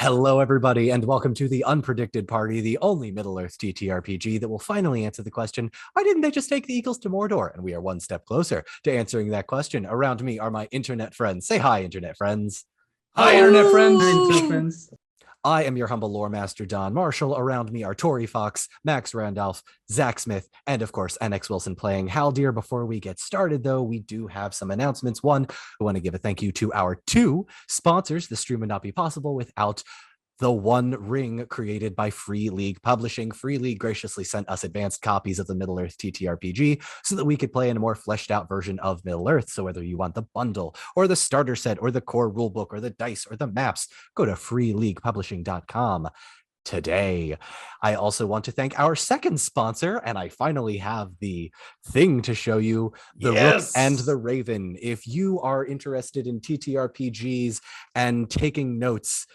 Hello, everybody, and welcome to the Unpredicted Party, the only Middle-earth TTRPG that will finally answer the question, why didn't they just take the Eagles to Mordor? And we are one step closer to answering that question. Around me are my internet friends. Say hi, internet friends. Hi, internet friends. Hi, internet friends. I am your humble lore master, Don Marshall. Around me are Tori Fox, Max Randolph, Zach Smith, and of course, NX Wilson playing Haldir. Before we get started, though, we do have some announcements. One, we want to give a thank you to our two sponsors. The stream would not be possible without the One Ring created by Free League Publishing. Free League graciously sent us advanced copies of the Middle-earth TTRPG so that we could play in a more fleshed out version of Middle-earth. So whether you want the bundle or the starter set or the core rulebook or the dice or the maps, go to freeleaguepublishing.com today. I also want to thank our second sponsor, and I finally have the thing to show you, the Rook and the Raven. If you are interested in TTRPGs and taking notes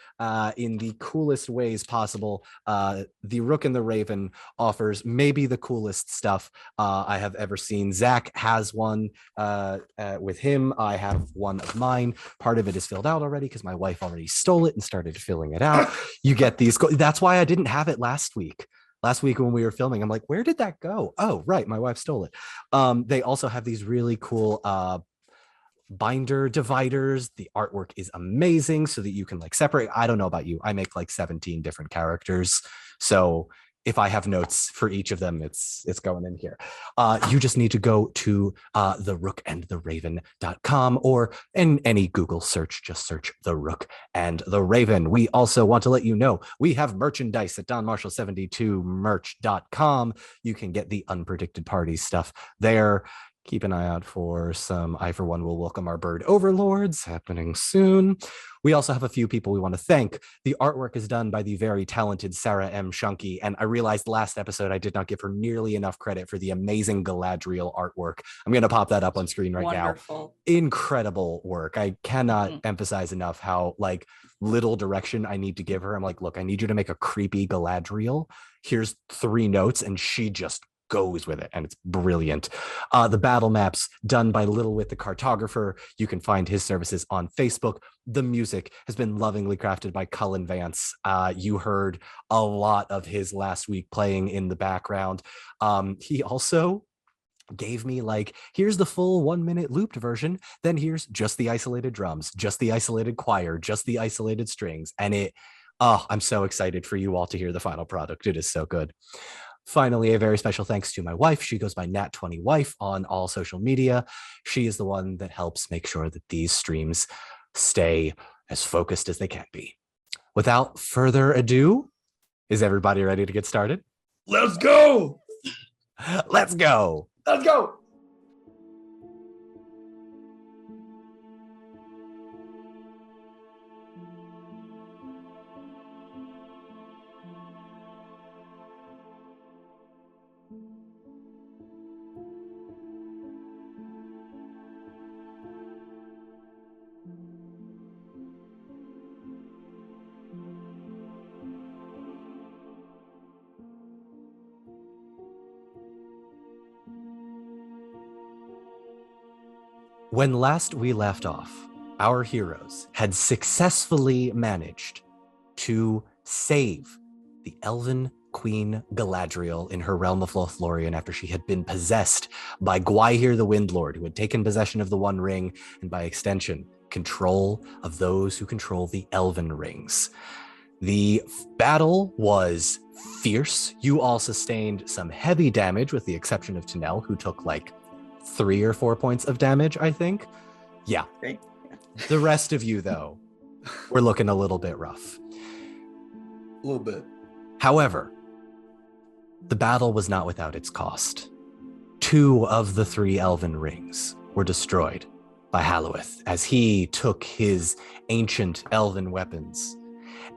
in the coolest ways possible, the Rook and the Raven offers maybe the coolest stuff I have ever seen. Zach has one with him. I have one of mine. Part of it is filled out already because my wife already stole it and started filling it out. You get these. That's why I didn't have it last week. Last week when we were filming, I'm like, where did that go? Oh, right, my wife stole it. They also have these really cool binder dividers. The artwork is amazing so that you can like separate. I don't know about you. I make like 17 different characters. So if I have notes for each of them, it's going in here. You just need to go to therookandtheraven.com, or in any Google search, just search The Rook and the Raven. We also want to let you know we have merchandise at donmarshall72merch.com. You can get the Unpredicted Party stuff there. Keep an eye out for some I For One Will Welcome Our Bird Overlords happening soon. We also have a few people we want to thank. The artwork is done by the very talented Sarah M. Shunky, and I realized last episode I did not give her nearly enough credit for the amazing Galadriel artwork. I'm going to pop that up on screen right now. Incredible work. I cannot emphasize enough how like little direction I need to give her. I'm like, look, I need you to make a creepy Galadriel. Here's 3 notes, and she just goes with it, and it's brilliant. The battle maps done by Littlewit the cartographer. You can find his services on Facebook. The music has been lovingly crafted by Cullen Vance. You heard a lot of his last week playing in the background. He also gave me like, here's the full 1-minute looped version, then here's just the isolated drums, just the isolated choir, just the isolated strings, and I'm so excited for you all to hear the final product. It is so good. Finally, a very special thanks to my wife. She goes by Nat20Wife on all social media. She is the one that helps make sure that these streams stay as focused as they can be. Without further ado, is everybody ready to get started? Let's go. Let's go. Let's go. When last we left off, our heroes had successfully managed to save the elven queen Galadriel in her realm of Lothlorien after she had been possessed by Gwaihir the Windlord, who had taken possession of the One Ring, and by extension, control of those who control the Elven Rings. The battle was fierce. You all sustained some heavy damage, with the exception of Tinnell, who took like 3 or 4 points of damage, I think. Yeah. Great. The rest of you, though, were looking a little bit rough. A little bit. However, the battle was not without its cost. 2 of the 3 elven rings were destroyed by Halloweth as he took his ancient elven weapons,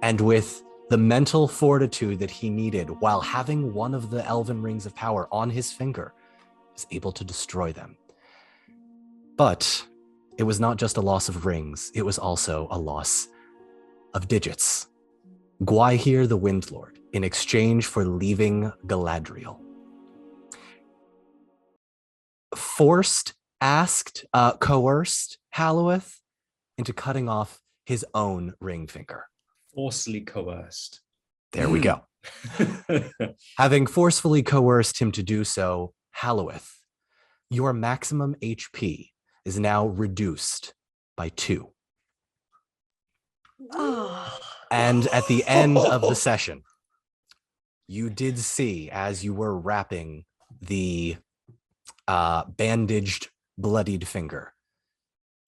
and with the mental fortitude that he needed while having one of the elven rings of power on his finger, was able to destroy them. But it was not just a loss of rings, it was also a loss of digits. Gwaihir the Windlord, in exchange for leaving Galadriel, coerced Halloweth into cutting off his own ring finger. Forcibly coerced. There we go. Having forcefully coerced him to do so, Halloweth, your maximum HP is now reduced by 2. Oh. And at the end of the session, you did see, as you were wrapping the bandaged, bloodied finger,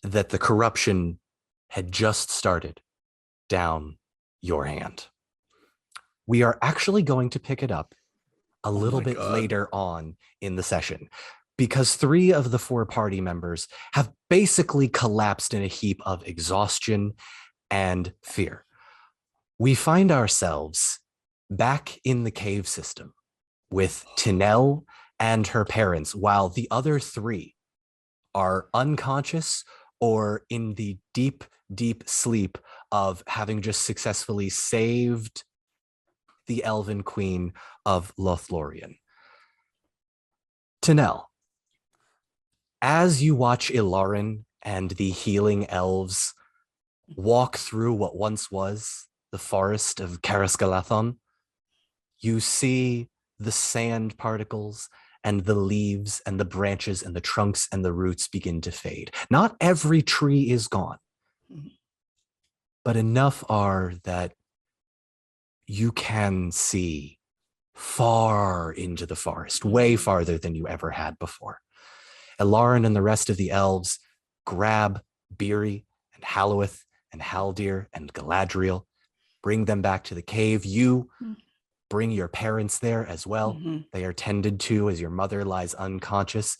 that the corruption had just started down your hand. We are actually going to pick it up a little bit later on in the session, because 3 of the 4 party members have basically collapsed in a heap of exhaustion and fear. We find ourselves back in the cave system with Tinnell and her parents, while the other 3 are unconscious or in the deep, deep sleep of having just successfully saved the Elven Queen of Lothlorien. Tinnell, as you watch Ilarin and the healing elves walk through what once was the forest of Carasgalathon, you see the sand particles and the leaves and the branches and the trunks and the roots begin to fade. Not every tree is gone, but enough are that you can see far into the forest, way farther than you ever had before. Ilarin and the rest of the elves grab Beery and Halloweth and Haldir and Galadriel, bring them back to the cave. You bring your parents there as well. They are tended to as your mother lies unconscious,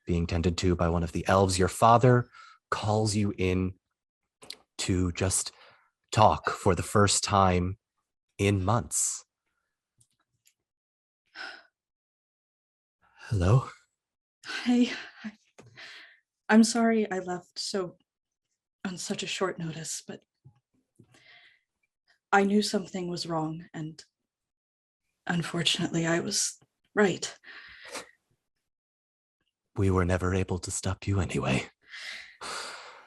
being tended to by one of the elves. Your father calls you in to just talk for the first time in months. Hello? Hey, I'm sorry I left on such a short notice, but I knew something was wrong, and unfortunately I was right. We were never able to stop you anyway.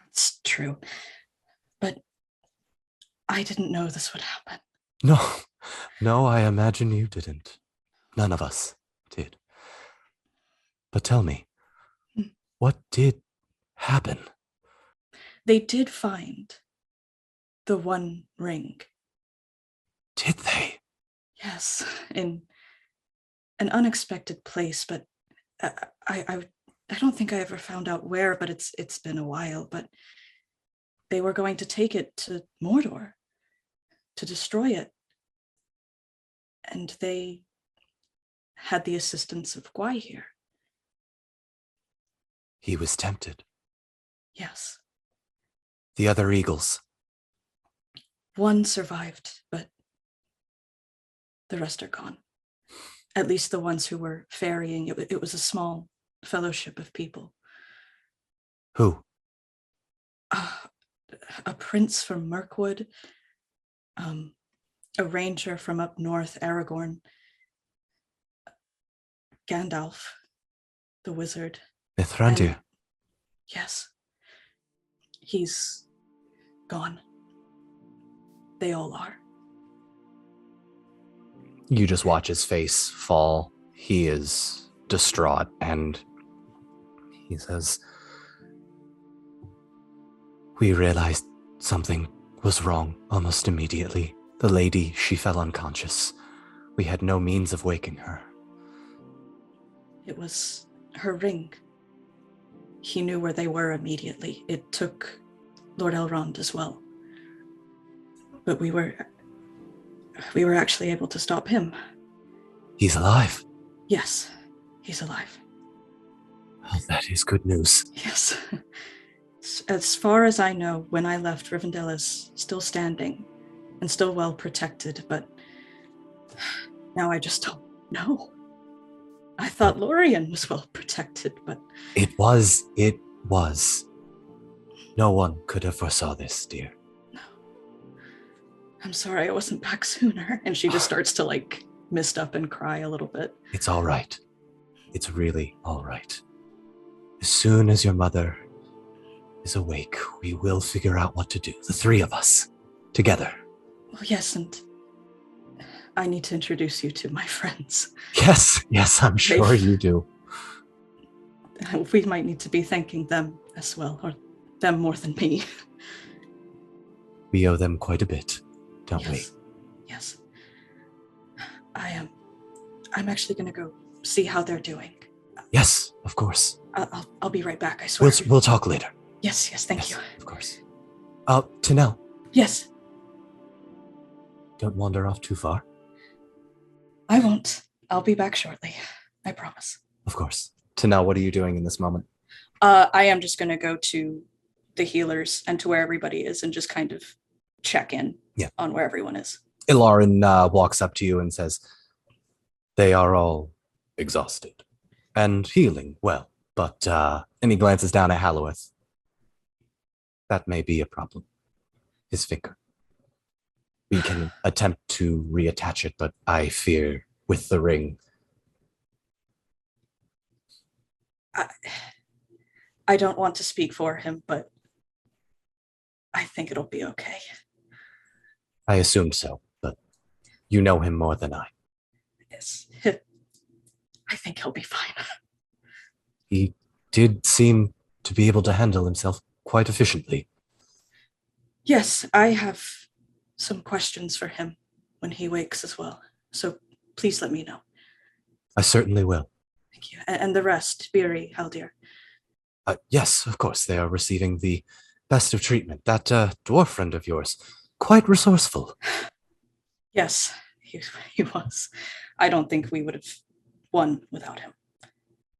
It's true, but I didn't know this would happen. No, I imagine you didn't. None of us did. But tell me, what did happen? They did find the one ring. Did they? Yes, in an unexpected place, but I don't think I ever found out where, but it's been a while. But they were going to take it to Mordor to destroy it. And they had the assistance of Gwai here. He was tempted. Yes. The other eagles. One survived, but the rest are gone. At least the ones who were ferrying. It was a small fellowship of people. Who? A prince from Mirkwood, a ranger from up north, Aragorn, Gandalf, the wizard. Mithrandir. Yes. He's gone. They all are. You just watch his face fall. He is distraught, and he says, "We realized something was wrong almost immediately. The lady, she fell unconscious. We had no means of waking her." It was her ring. He knew where they were immediately. It took Lord Elrond as well. But we were actually able to stop him. He's alive. Yes, he's alive. Oh, that is good news. Yes. As far as I know, when I left, Rivendell is still standing and still well protected, but now I just don't know. I thought Lorien was well protected, but... It was. No one could have foresaw this, dear. No. I'm sorry I wasn't back sooner. And she just starts to mist up and cry a little bit. It's all right. It's really all right. As soon as your mother is awake, we will figure out what to do. The 3 of us, together. Oh, yes, and I need to introduce you to my friends. Yes, I'm sure you do. We might need to be thanking them as well, or them more than me. We owe them quite a bit, don't we? Yes. I'm actually going to go see how they're doing. Yes, of course. I'll be right back, I swear. We'll talk later. Yes, thank you. Of course. Tinnell. Yes. Don't wander off too far. I won't. I'll be back shortly. I promise. Of course. Tinnell, what are you doing in this moment? I am just going to go to the healers and to where everybody is and just kind of check in on where everyone is. Ilarin walks up to you and says, they are all exhausted and healing well, but, and he glances down at Halloweth. That may be a problem. His finger. We can attempt to reattach it, but I fear with the ring. I don't want to speak for him, but I think it'll be okay. I assumed so, but you know him more than I. Yes. I think he'll be fine. He did seem to be able to handle himself quite efficiently. Yes, I have some questions for him when he wakes as well. So please let me know. I certainly will. Thank you. And the rest, Beery, Haldir. Yes, of course, they are receiving the best of treatment. That dwarf friend of yours, quite resourceful. Yes, he was. I don't think we would have won without him.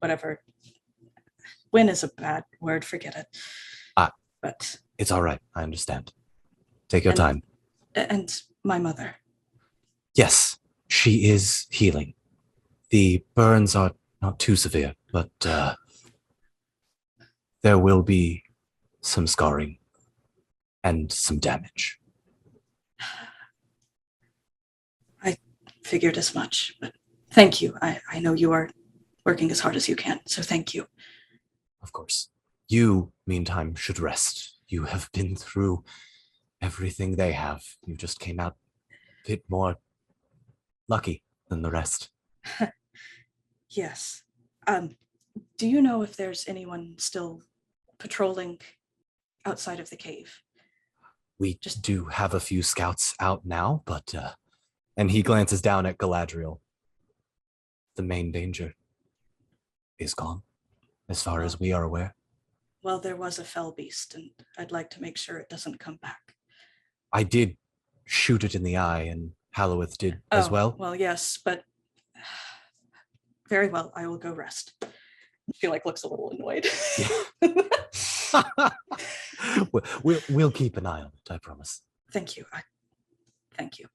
Whatever. Win is a bad word, forget it. But it's all right, I understand. Take your time. And my mother. Yes, she is healing. The burns are not too severe, but there will be some scarring and some damage. I figured as much, but thank you. I know you are working as hard as you can, so thank you. Of course. You, meantime, should rest. You have been through everything they have. You just came out a bit more lucky than the rest. Yes. Do you know if there's anyone still patrolling outside of the cave? We just do have a few scouts out now, but and he glances down at Galadriel. The main danger is gone, as far as we are aware. Well, there was a fell beast, and I'd like to make sure it doesn't come back. I did shoot it in the eye, and Halloweth did as well. Well, yes, but very well. I will go rest. She looks a little annoyed. We'll keep an eye on it, I promise. Thank you. Thank you.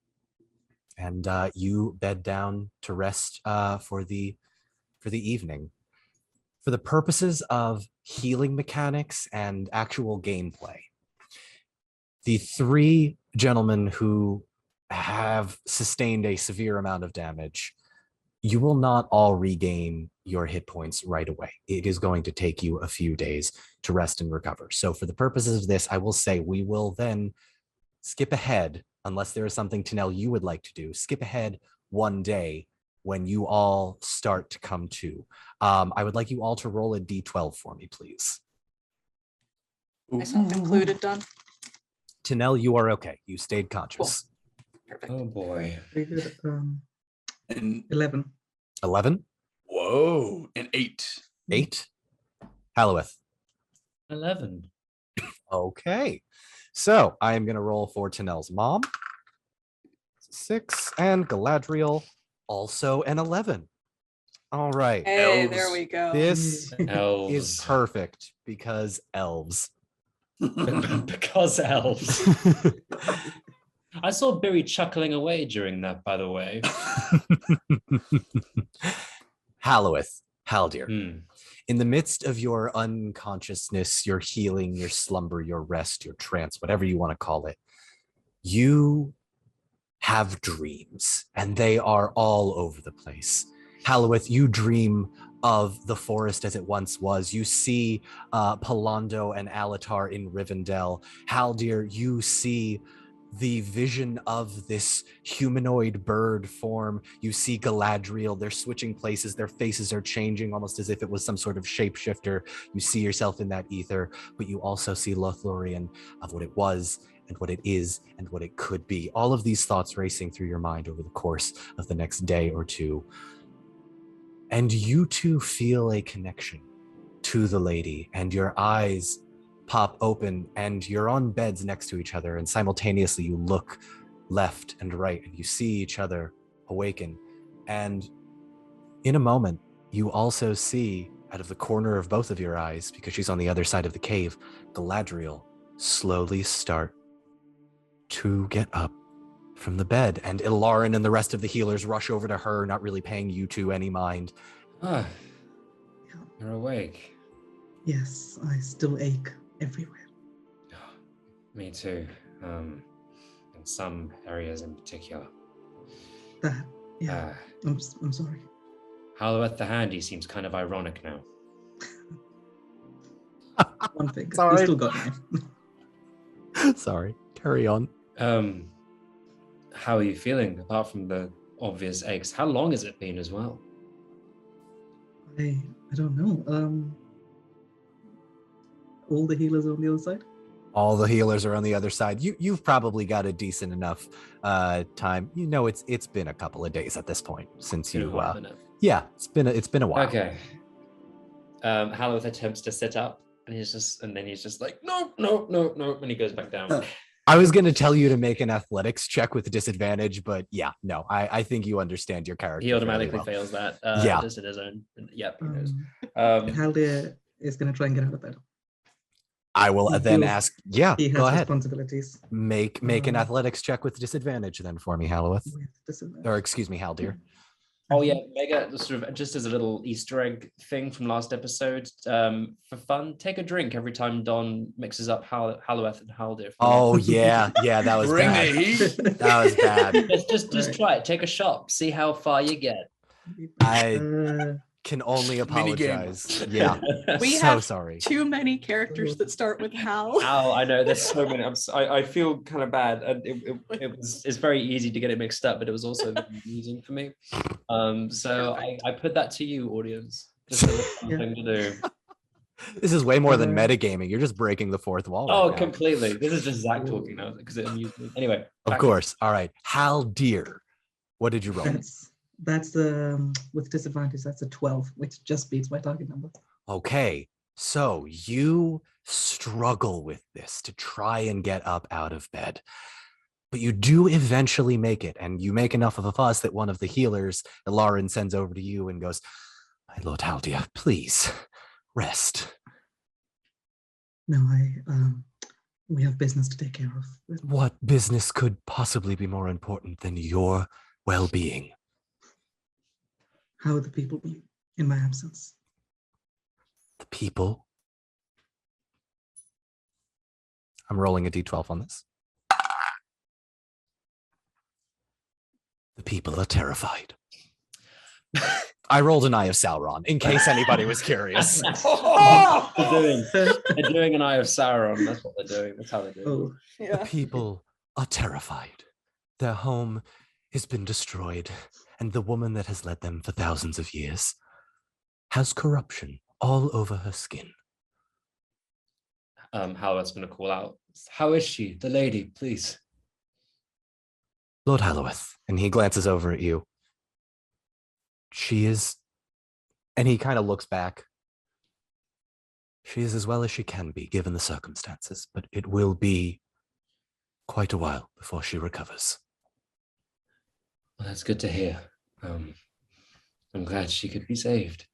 And you bed down to rest for the evening. For the purposes of healing mechanics and actual gameplay, the three gentlemen who have sustained a severe amount of damage, you will not all regain your hit points right away. It is going to take you a few days to rest and recover. So for the purposes of this, I will say we will then skip ahead, unless there is something, Tinnell, you would like to do, skip ahead one day when you all start to come to. I would like you all to roll a d12 for me, please. Myself included, done. Tinnell, you are okay. You stayed conscious. Cool. Perfect. Oh boy. Pretty good. And 11. 11? whoa, an 8. 8? Halloweth. 11. Okay. So I am going to roll for Tinnell's mom. 6, and Galadriel, also an 11. All right. Hey, Elves. there we go. This Elves. is perfect because elves. Because elves. I saw Billy chuckling away during that, by the way. Halloweth, Haldir. Hmm. In the midst of your unconsciousness, your healing, your slumber, your rest, your trance, whatever you want to call it, you have dreams, and they are all over the place. Halloweth, you dream of the forest as it once was. You see Palando and Alatar in Rivendell. Haldir, you see the vision of this humanoid bird form. You see Galadriel, they're switching places, their faces are changing almost as if it was some sort of shapeshifter. You see yourself in that ether, but you also see Lothlorien of what it was and what it is and what it could be. All of these thoughts racing through your mind over the course of the next day or two. And you two feel a connection to the lady, and your eyes pop open, and you're on beds next to each other, and simultaneously you look left and right, and you see each other awaken. And in a moment, you also see, out of the corner of both of your eyes, because she's on the other side of the cave, Galadriel slowly start to get up from the bed, and Ilarin and the rest of the healers rush over to her, not really paying you two any mind. Ah, you're awake. Yes, I still ache everywhere. Me too. In some areas in particular. That, yeah, I'm sorry. Halloweth the Handy seems kind of ironic now. One thing. Sorry. You still got mine. Sorry, carry on. How are you feeling, apart from the obvious aches? How long has it been as well? I don't know. All the healers are on the other side? All the healers are on the other side. You've probably got a decent enough time. You know, it's been a couple of days at this point since you. Yeah, it's been a while. Okay. Halloweth attempts to sit up, and he's just like, no, and he goes back down. I was going to tell you to make an athletics check with disadvantage, but yeah, no, I think you understand your character. He automatically fails that. Just in his own. Yep, he knows. Haldir is going to try and get out of bed. I will then ask. Yeah, he has go ahead. Responsibilities. Make an athletics check with disadvantage then for me, Halloweth. Disadvantage. Or excuse me, Haldir. Oh yeah, Mega, sort of just as a little Easter egg thing from last episode, for fun, take a drink every time Don mixes up Halloweth and Haldir. Oh yeah, that was Bring bad. the heat. That was bad. Just try it. Take a shot. See how far you get. I can only apologize. Yeah, We so have sorry. too many characters that start with Hal. Ow, I know there's so many. I feel kind of bad, and it's very easy to get it mixed up, but it was also very amusing for me. So I put that to you, audience. Just a fun thing to do. This is way more than metagaming. You're just breaking the fourth wall. Oh, right now. completely. This is just Zach talking now because it amused me. Anyway, Of course. All right, Haldir, what did you roll? That's with disadvantage. That's a 12, which just beats my target number. Okay, so you struggle with this to try and get up out of bed, but you do eventually make it, and you make enough of a fuss that one of the healers, Ilarin, sends over to you and goes, "My Lord Haldir, please rest." No, we have business to take care of. What business could possibly be more important than your well-being? How are the people been in my absence? The people. I'm rolling a d12 on this. The people are terrified. I rolled an Eye of Sauron, in case anybody was curious. they're doing an Eye of Sauron. That's what they're doing. That's how they do it. Oh, The people are terrified. Their home has been destroyed, and the woman that has led them for thousands of years has corruption all over her skin. Halloweth's going to call out, "How is she? The lady, please." Lord Halloweth, and he glances over at you. She is, and he kind of looks back. She is as well as she can be, given the circumstances, but it will be quite a while before she recovers. Well, that's good to hear. I'm glad she could be saved.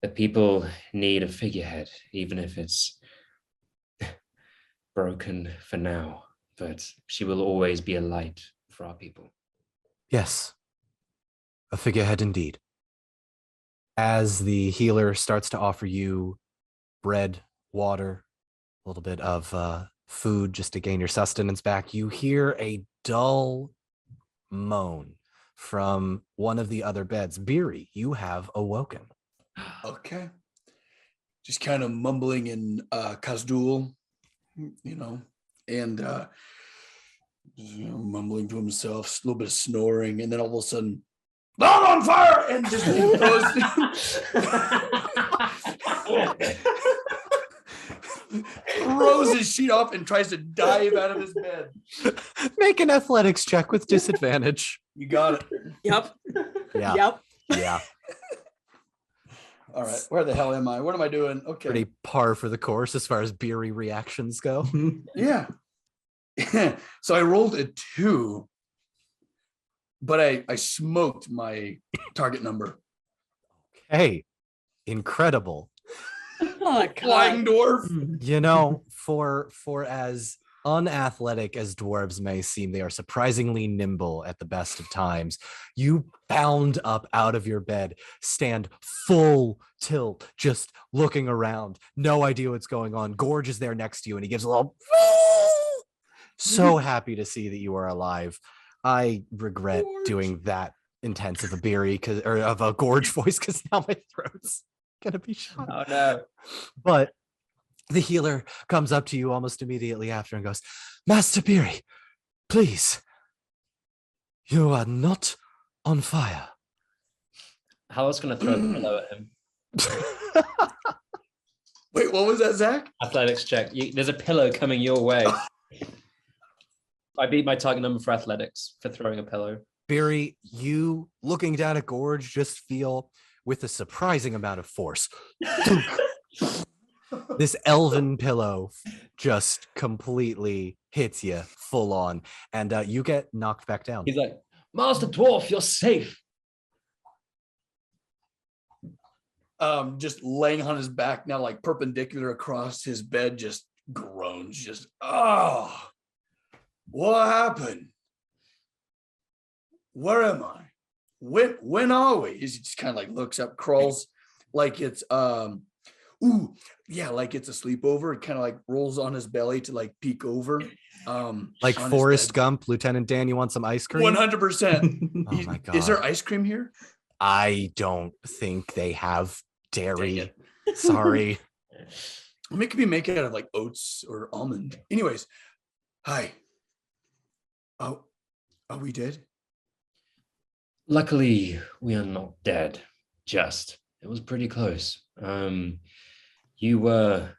The people need a figurehead, even if it's broken for now, but she will always be a light for our people. Yes, a figurehead indeed. As the healer starts to offer you bread, water, a little bit of food just to gain your sustenance back, you hear a dull moan from one of the other beds. Beery, you have awoken. Okay. Just kind of mumbling in Kazdul, and mumbling to himself, a little bit of snoring, and then all of a sudden, I'm on fire! And just throws his sheet off and tries to dive out of his bed. Make an athletics check with disadvantage. You got it. Yep. Yeah. Yep. Yeah. All right. Where the hell am I? What am I doing? Okay. Pretty par for the course as far as beery reactions go. Yeah. So I rolled a 2, but I smoked my target number. Hey, incredible. Oh, Flying God. dwarf. You know, for as unathletic as dwarves may seem, they are surprisingly nimble at the best of times. You bound up out of your bed, stand full tilt, just looking around, no idea what's going on. Gorge is there next to you, and he gives a little so happy to see that you are alive. I regret doing that intense of a beery or of a Gorge voice, because now my throat's gonna be shot. Oh no. But the healer comes up to you almost immediately after and goes, Master Beery, please, you are not on fire. Howard's gonna throw the pillow at him. Wait, what was that, Zach? Athletics check. There's a pillow coming your way. I beat my target number for athletics for throwing a pillow. Beery, you looking down at Gorge just feel with a surprising amount of force. This elven pillow just completely hits you full on, and you get knocked back down. He's like, Master Dwarf, you're safe. Just laying on his back now, like perpendicular across his bed, just groans, just, oh, what happened? Where am I? When are we? He just kind of like looks up, crawls like it's like it's a sleepover. It kind of like rolls on his belly to like peek over. Like Forrest Gump, Lieutenant Dan, you want some ice cream? 100%. Oh my God. Is there ice cream here? I don't think they have dairy. Sorry. It could be made out of like oats or almond. Anyways, hi. Oh, are we dead? Luckily, we are not dead. Just. It was pretty close. You were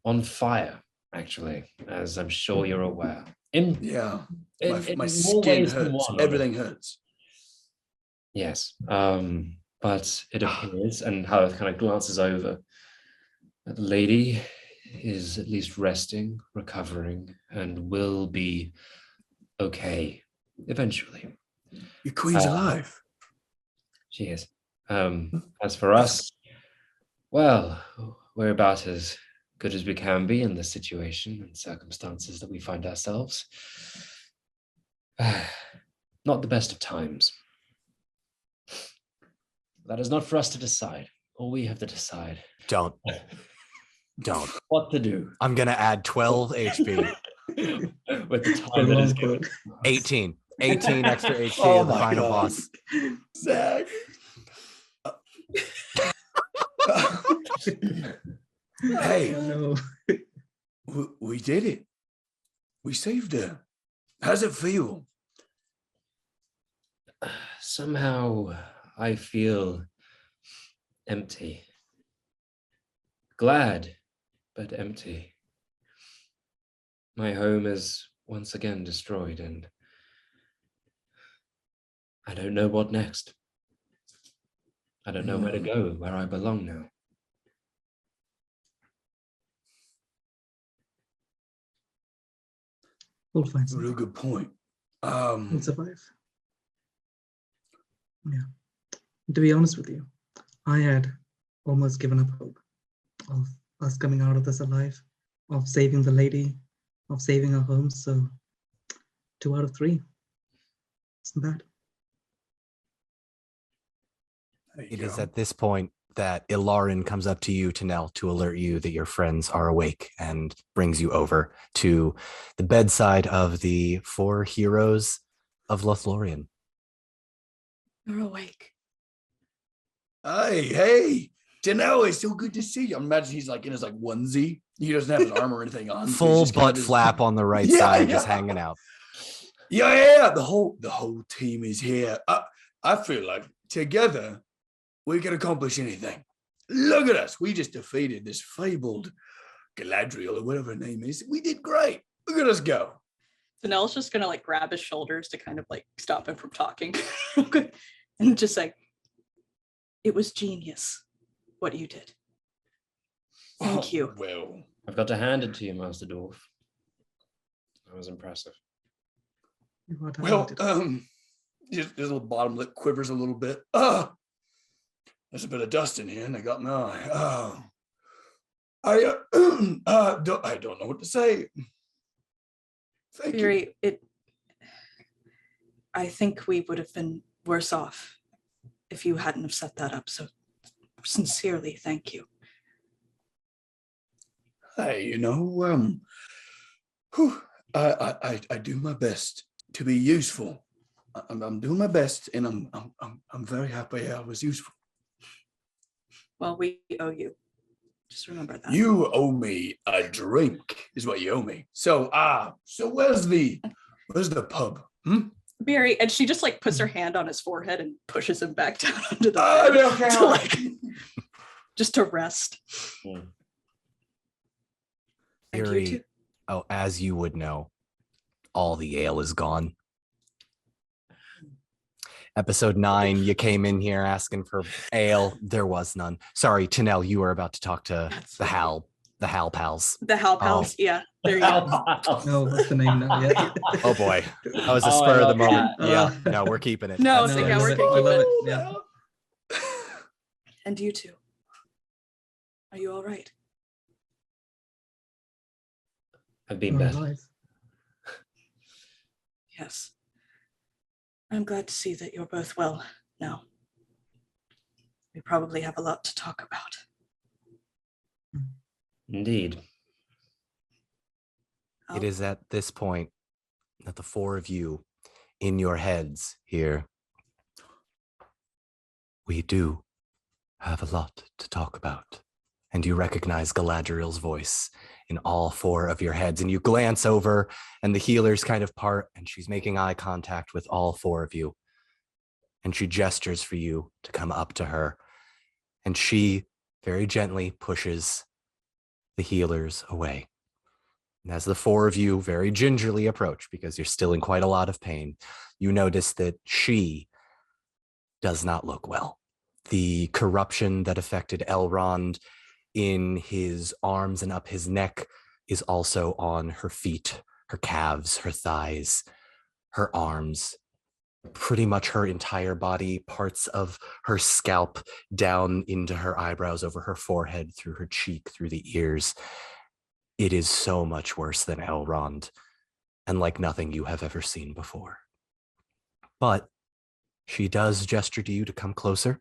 on fire, actually, as I'm sure you're aware. Yeah. My more skin ways than hurts. one. Everything hurts. Yes. But it appears, and Halloweth kind of glances over, that the lady is at least resting, recovering, and will be okay eventually. Your queen's alive. She is. As for us, well, we're about as good as we can be in the situation and circumstances that we find ourselves. Not the best of times. That is not for us to decide. All we have to decide. Don't. What to do. I'm going to add 12 HP. With the time that is given. 18 extra HP Oh of the my final God. boss. Zach. Hey, No. we did it. We saved her. How's it feel? Somehow I feel empty. Glad, but empty. My home is once again destroyed, and I don't know what next. I don't know where to go, where I belong now. We'll find Real something. good point. We'll survive. Yeah. To be honest with you, I had almost given up hope of us coming out of this alive, of saving the lady, of saving our home. So 2 out of 3. Isn't bad. It is at this point that Ilarin comes up to you, Tinnell, to alert you that your friends are awake, and brings you over to the bedside of the 4 heroes of Lothlorien. You're awake. Hey, Tinnell, it's so good to see you. I imagine he's like in his like onesie. He doesn't have his armor or anything on. so he's Full just kind of butt his- flap on the right Yeah, side, yeah. just hanging out. Yeah. The whole team is here. I feel like together we can accomplish anything. Look at us. We just defeated this fabled Galadriel or whatever her name is. We did great. Look at us go. Tinnell's just gonna like grab his shoulders to kind of like stop him from talking. And just say, it was genius what you did. Thank you. Well, I've got to hand it to you, Master Dwarf. That was impressive. You are well, talented. his little bottom lip quivers a little bit. There's a bit of dust in here, and I got my eye. I don't know what to say. Thank you. I think we would have been worse off if you hadn't have set that up. So sincerely, thank you. Hey, I do my best to be useful. I'm doing my best, and I'm very happy I was useful. Well, we owe you. Just remember that. You owe me a drink, is what you owe me. So where's the pub? Barry, and she just like puts her hand on his forehead and pushes him back down onto the bed to, like, just to rest. Thank you too. Oh, as you would know, all the ale is gone. Episode 9, you came in here asking for ale. There was none. Sorry, Tinnell, you were about to talk to the Hal pals. The Hal pals, yeah. There you go. No, what's the name now? Yeah. Oh boy, that was a Oh, spur I of the love moment. that. Yeah, no, we're keeping it. No, That's so good. yeah, we're I gonna love keep it. it. Yeah. And you too. Are you all right? I've been You're better. alive. Yes. I'm glad to see that you're both well now. We probably have a lot to talk about. Indeed. It is at this point that the four of you in your heads here, we do have a lot to talk about. And you recognize Galadriel's voice in all four of your heads. And you glance over and the healers kind of part, and she's making eye contact with all four of you. And she gestures for you to come up to her. And she very gently pushes the healers away. And as the four of you very gingerly approach, because you're still in quite a lot of pain, you notice that she does not look well. The corruption that affected Elrond in his arms and up his neck is also on her feet, her calves, her thighs, her arms, pretty much her entire body, parts of her scalp down into her eyebrows, over her forehead, through her cheek, through the ears. It is so much worse than Elrond, and like nothing you have ever seen before. But she does gesture to you to come closer,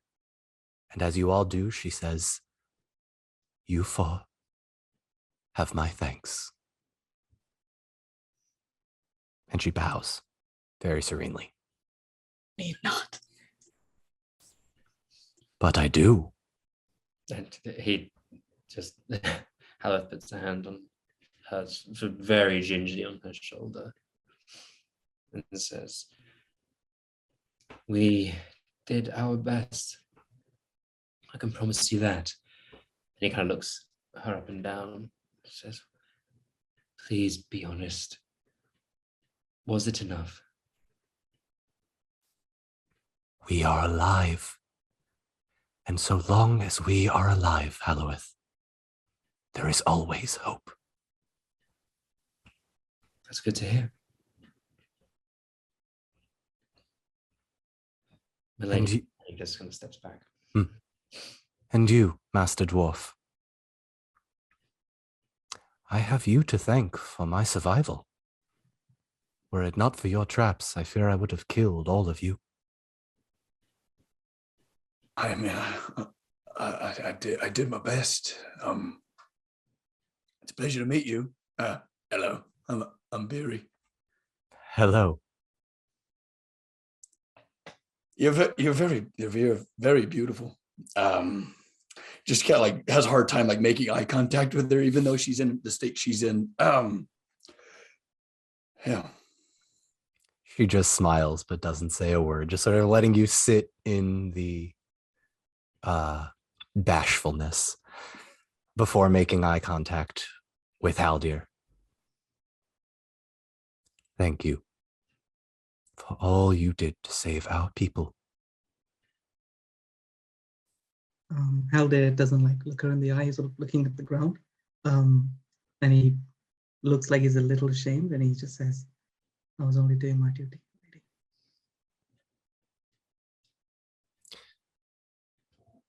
and as you all do, she says, "You four have my thanks." And she bows very serenely. Need not. But I do. And he just, Halloweth puts a hand on her, sort of very gingerly on her shoulder, and says, "We did our best. I can promise you that." And he kind of looks her up and down and says, "Please be honest. Was it enough?" We are alive. And so long as we are alive, Halloweth, there is always hope. That's good to hear. And Milady just kind of steps back. And you, Master Dwarf, I have you to thank for my survival. Were it not for your traps, I fear I would have killed all of you. I mean, I did my best. It's a pleasure to meet you. Hello, I'm Barry. Hello. You're very beautiful. Just kind of like has a hard time like making eye contact with her, even though she's in the state she's in. Yeah. She just smiles but doesn't say a word, just sort of letting you sit in the bashfulness before making eye contact with Haldir. Thank you for all you did to save our people. Haldir doesn't like look her in the eye, sort of looking at the ground. And he looks like he's a little ashamed, and he just says, I was only doing my duty, lady.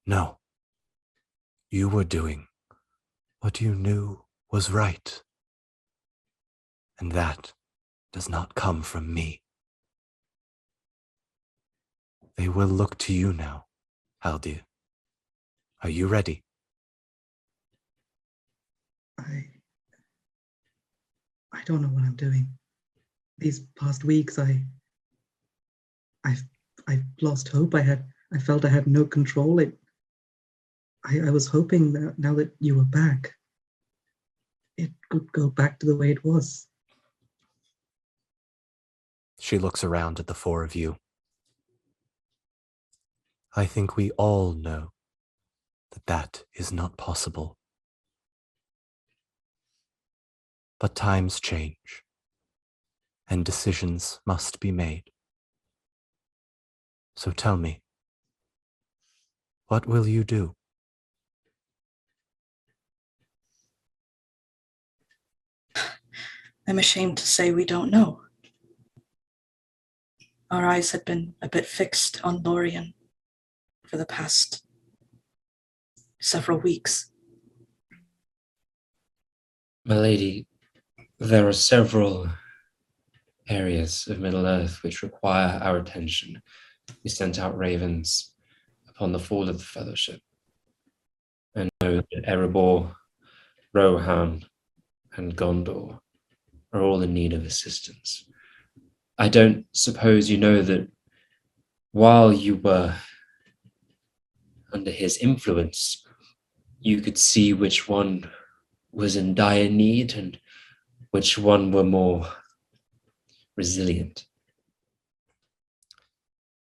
No, you were doing what you knew was right. And that does not come from me. They will look to you now, Haldir. Are you ready? I don't know what I'm doing. These past weeks, I've lost hope. I felt I had no control. I was hoping that now that you were back, it could go back to the way it was. She looks around at the four of you. I think we all know that that is not possible. But times change, and decisions must be made. So tell me, what will you do? I'm ashamed to say we don't know. Our eyes had been a bit fixed on Lorien for the past several weeks. My lady, there are several areas of Middle-earth which require our attention. We sent out ravens upon the fall of the Fellowship, and know that Erebor, Rohan, and Gondor are all in need of assistance. I don't suppose you know that while you were under his influence, you could see which one was in dire need and which one were more resilient.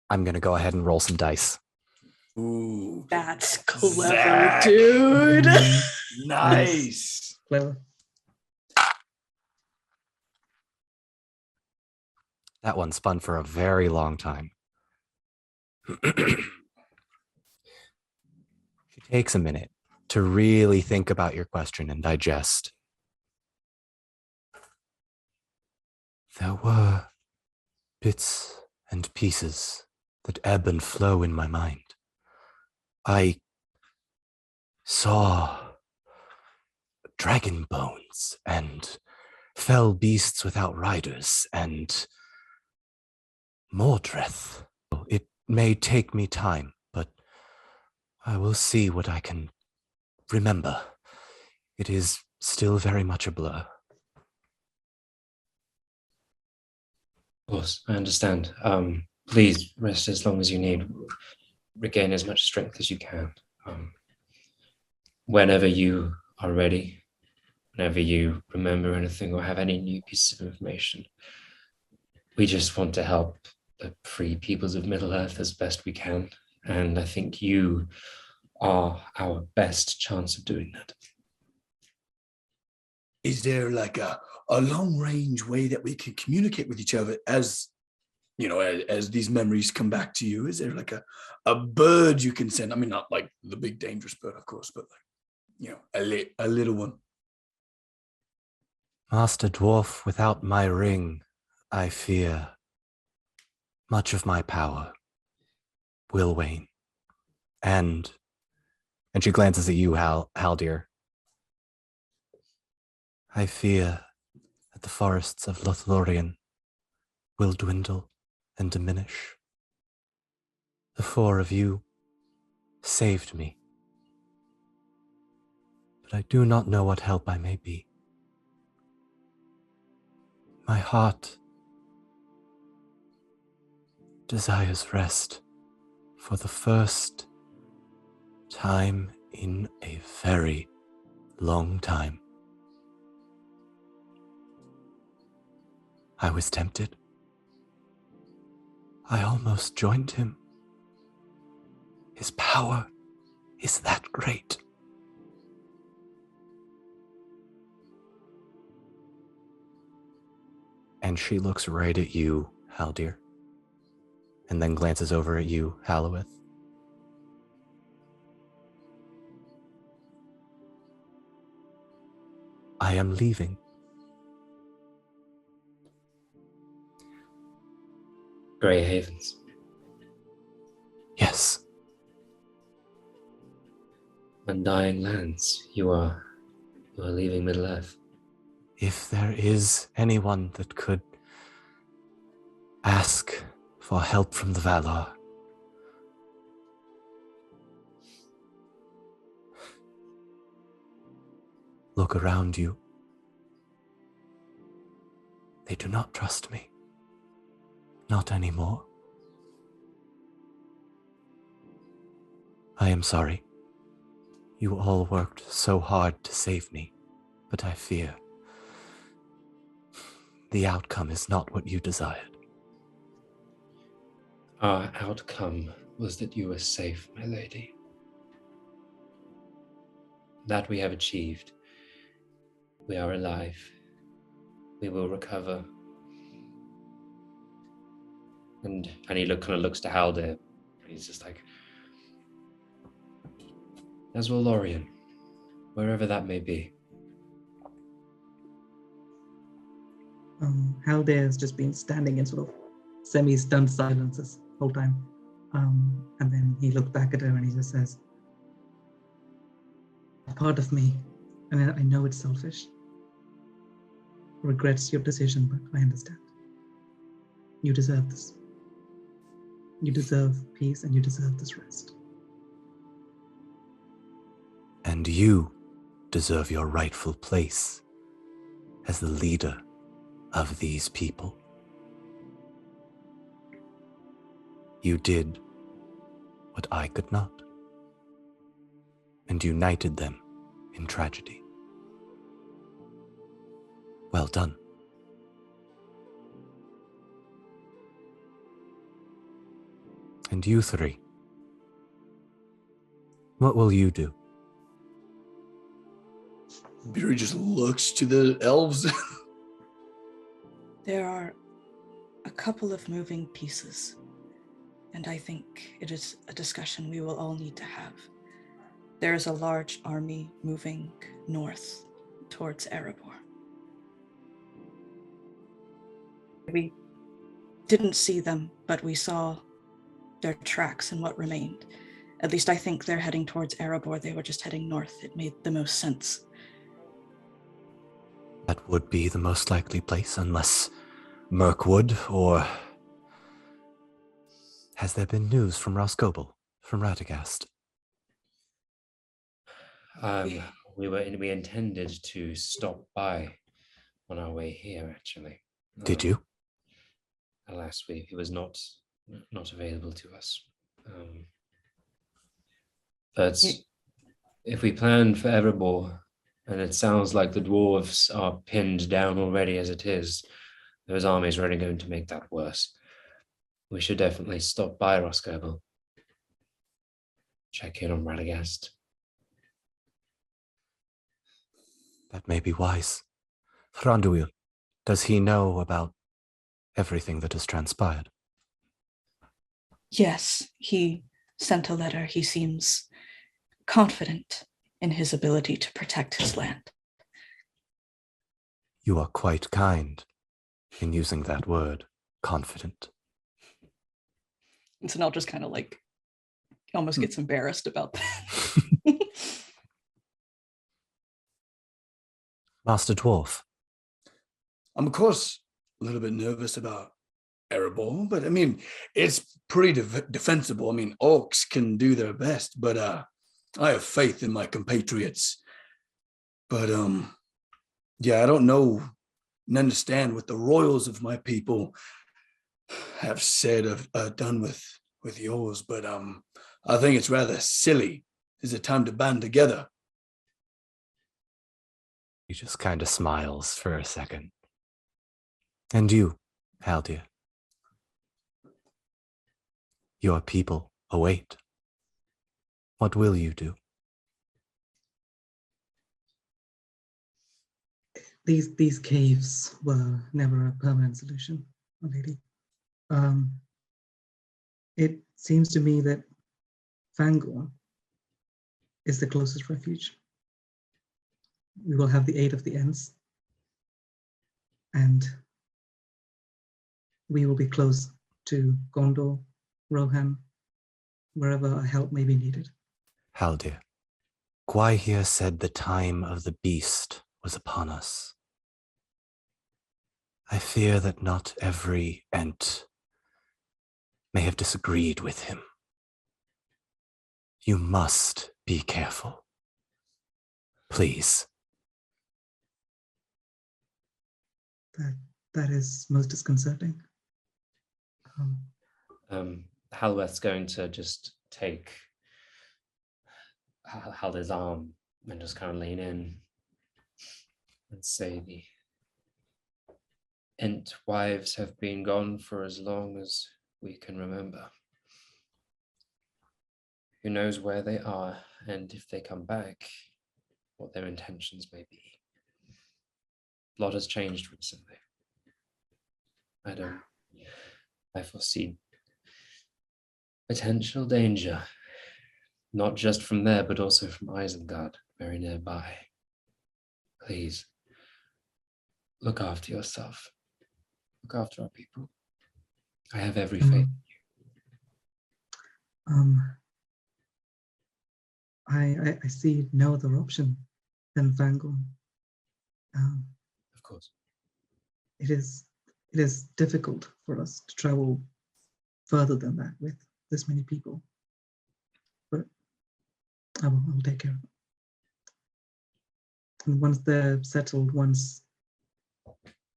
I'm going to go ahead and roll some dice. Ooh, That's clever, Zach. dude. nice. Clever. That one spun for a very long time. She takes a minute to really think about your question and digest. There were bits and pieces that ebb and flow in my mind. I saw dragon bones and fell beasts without riders and Mordreth. It may take me time, but I will see what I can remember. It is still very much a blur. Of course, I understand. Please rest as long as you need. Regain as much strength as you can. Whenever you are ready, whenever you remember anything or have any new pieces of information, we just want to help the free peoples of Middle-earth as best we can. And I think you are our best chance of doing that. Is there like a long range way that we can communicate with each other as, you know, as these memories come back to you? Is there like a bird you can send? I mean, not like the big dangerous bird, of course, but like, you know, a little one. Master Dwarf, without my ring, I fear much of my power will wane. And she glances at you, Haldir. I fear that the forests of Lothlorien will dwindle and diminish. The four of you saved me, but I do not know what help I may be. My heart desires rest for the first time in a very long time. I was tempted, I almost joined him. His power is that great. And she looks right at you, Haldir, and then glances over at you, Halloweth. I am leaving. Grey Havens. Yes, Undying lands. You are leaving Middle Earth. if there is anyone that could ask for help from the Valar, look around you. They do not trust me. Not anymore. I am sorry. You all worked so hard to save me, but I fear the outcome is not what you desired. Our outcome was that you were safe, my lady. That we have achieved. We are alive. We will recover. And he kind of looks to Haldir. He's just like, as will Lorien, wherever that may be. Haldir has just been standing in sort of semi-stunned silence this whole time. And then he looked back at her and he just says, a part of me, and I know it's selfish, regrets your decision, but I understand. You deserve this. You deserve peace and you deserve this rest. And you deserve your rightful place as the leader of these people. You did what I could not, and united them in tragedy. Well done. And you three, what will you do? Beery just looks to the elves. There are a couple of moving pieces, and I think it is a discussion we will all need to have. There is a large army moving north towards Erebor. We didn't see them, but we saw their tracks and what remained. At least I think they're heading towards Erebor. They were just heading north. It made the most sense. That would be the most likely place, unless Mirkwood, or has there been news from Roscoble, from Radagast? We intended to stop by on our way here, actually. Did you? Alas, he was not available to us. But if we plan for Erebor, and it sounds like the dwarves are pinned down already as it is, those armies are only going to make that worse. We should definitely stop by Roscoble. Check in on Radagast. That may be wise. Thranduil, does he know about everything that has transpired? Yes, he sent a letter. He seems confident in his ability to protect his land. You are quite kind in using that word, confident. And Tinnell just kind of like almost gets embarrassed about that. Master Dwarf. I'm, of course, a little bit nervous about Erebor, but I mean, it's pretty defensible. I mean, orcs can do their best, but I have faith in my compatriots. But yeah, I don't know and understand what the royals of my people have said of done with yours, but I think it's rather silly. Is it time to band together? He just kind of smiles for a second. And you, Haldir? Your people await. What will you do? These caves were never a permanent solution, my lady. It seems to me that Fangorn is the closest refuge. We will have the aid of the Ents, and we will be close to Gondor, Rohan, wherever our help may be needed. Haldir, Gwaihir said the time of the beast was upon us. I fear that not every Ent may have disagreed with him. You must be careful. Please. That is most disconcerting. Halloweth's going to just take Haldir's arm and just kind of lean in and say the Ent wives have been gone for as long as we can remember. Who knows where they are and if they come back, what their intentions may be. A lot has changed recently. I foresee potential danger, not just from there, but also from Isengard, very nearby. Please, look after yourself. Look after our people. I have every faith in you. I see no other option than Fangorn. Of course. It is difficult for us to travel further than that with this many people. But I will take care of it. And once they're settled, once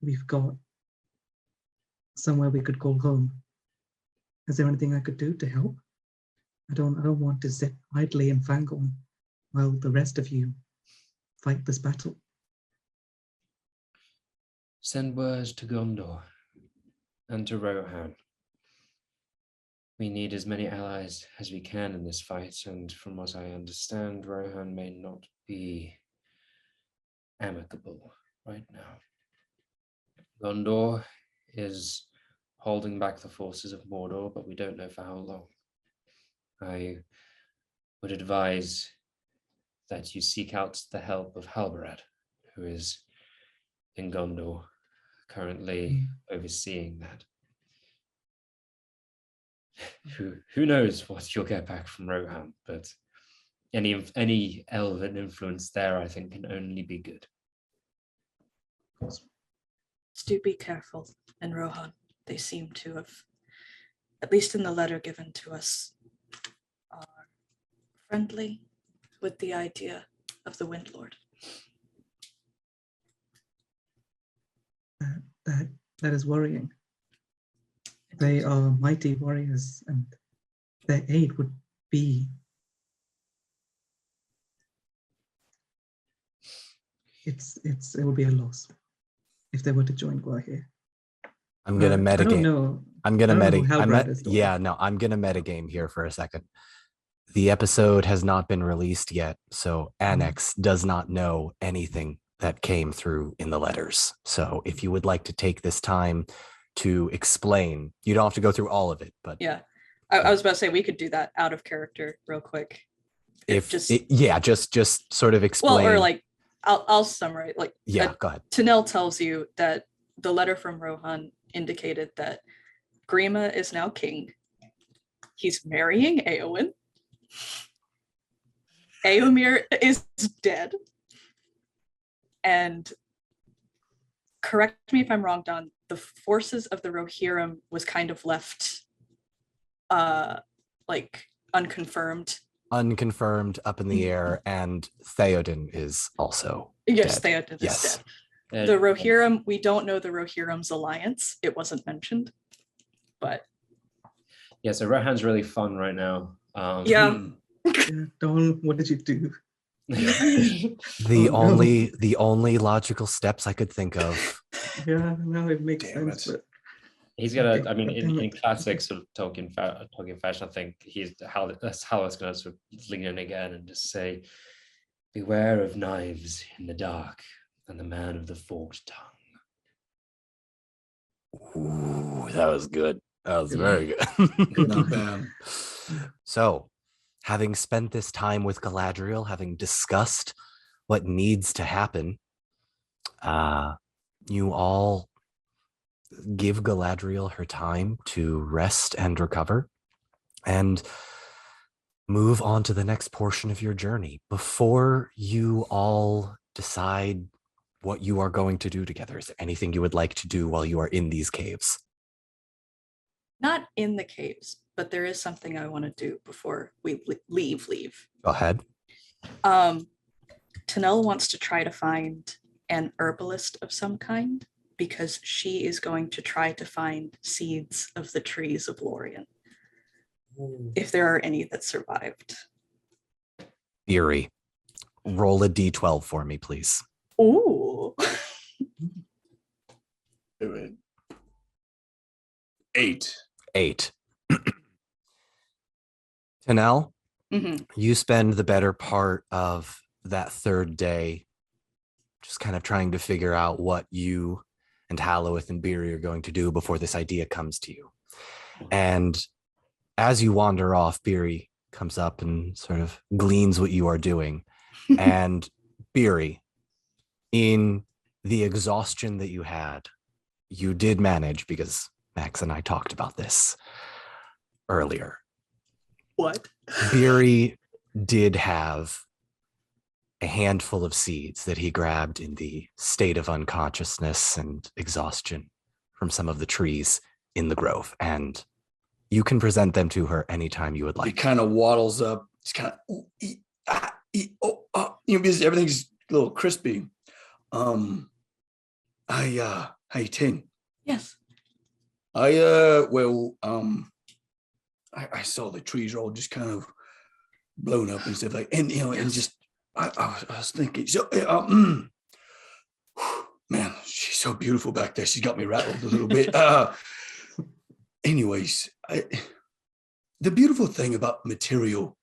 we've got somewhere we could call home, is there anything I could do to help? I don't want to sit idly in Fangorn while the rest of you fight this battle. Send word to Gondor and to Rohan. We need as many allies as we can in this fight, and from what I understand, Rohan may not be amicable right now. Gondor is holding back the forces of Mordor, but we don't know for how long. I would advise that you seek out the help of Halbarad, who is in Gondor, currently overseeing that. Who knows what you'll get back from Rohan, but any elven influence there, I think, can only be good. Do be careful in Rohan. They seem to have, at least in the letter given to us, are friendly with the idea of the Wind Lord. That is worrying. They are mighty warriors, and their aid would be it would be a loss if they were to join Gwaihir. I'm gonna metagame. I don't know. I'm gonna metagame. I'm I'm gonna metagame here for a second. The episode has not been released yet, so Annex does not know anything that came through in the letters. So if you would like to take this time to explain, you don't have to go through all of it, but yeah, I was about to say we could do that out of character real quick. Just sort of explain. Well, or like I'll summarize. Like, yeah, go ahead. Tinnell tells you that the letter from Rohan indicated that Grima is now king. He's marrying Éowyn. Éomer is dead. And correct me if I'm wrong, Don, the forces of the Rohirrim was kind of left like unconfirmed. Unconfirmed, up in the air, and Theoden is also yes, dead. Theoden is dead. The Rohirrim, we don't know the Rohirrim's alliance. It wasn't mentioned, but yeah. So Rohan's really fun right now. Yeah. Don, what did you do? The only logical steps I could think of. Yeah, now it makes Damn sense. it. He's gonna. Okay, I mean, God damn in it. classic sort of Tolkien fashion, I think Halloweth's gonna sort of lean in again and just say, "Beware of knives in the dark, and the man of the forked tongue." Ooh, that was good. That was Good. very good. Not bad. So, having spent this time with Galadriel, having discussed what needs to happen, you all give Galadriel her time to rest and recover and move on to the next portion of your journey. Before you all decide what you are going to do together, is there anything you would like to do while you are in these caves? Not in the caves, but there is something I want to do before we leave. Go ahead. Tinnell wants to try to find an herbalist of some kind because she is going to try to find seeds of the trees of Lorien, if there are any that survived. Eerie. Roll a d12 for me, please. Ooh. 8. 8. Tinnell, Mhm. you spend the better part of that third day just kind of trying to figure out what you and Halloweth and Beery are going to do before this idea comes to you. And as you wander off, Beery comes up and sort of gleans what you are doing. And Beery, in the exhaustion that you had, you did manage, because Max and I talked about this earlier. What? Beery did have a handful of seeds that he grabbed in the state of unconsciousness and exhaustion from some of the trees in the grove, and you can present them to her anytime you would He like. kind of waddles up. It's kind of because everything's a little crispy. Hey Ting. Yes. I saw the trees are all just kind of blown up and stuff like, and and just I was thinking, so man, she's so beautiful back there. She's got me rattled a little bit. Anyways, the beautiful thing about materials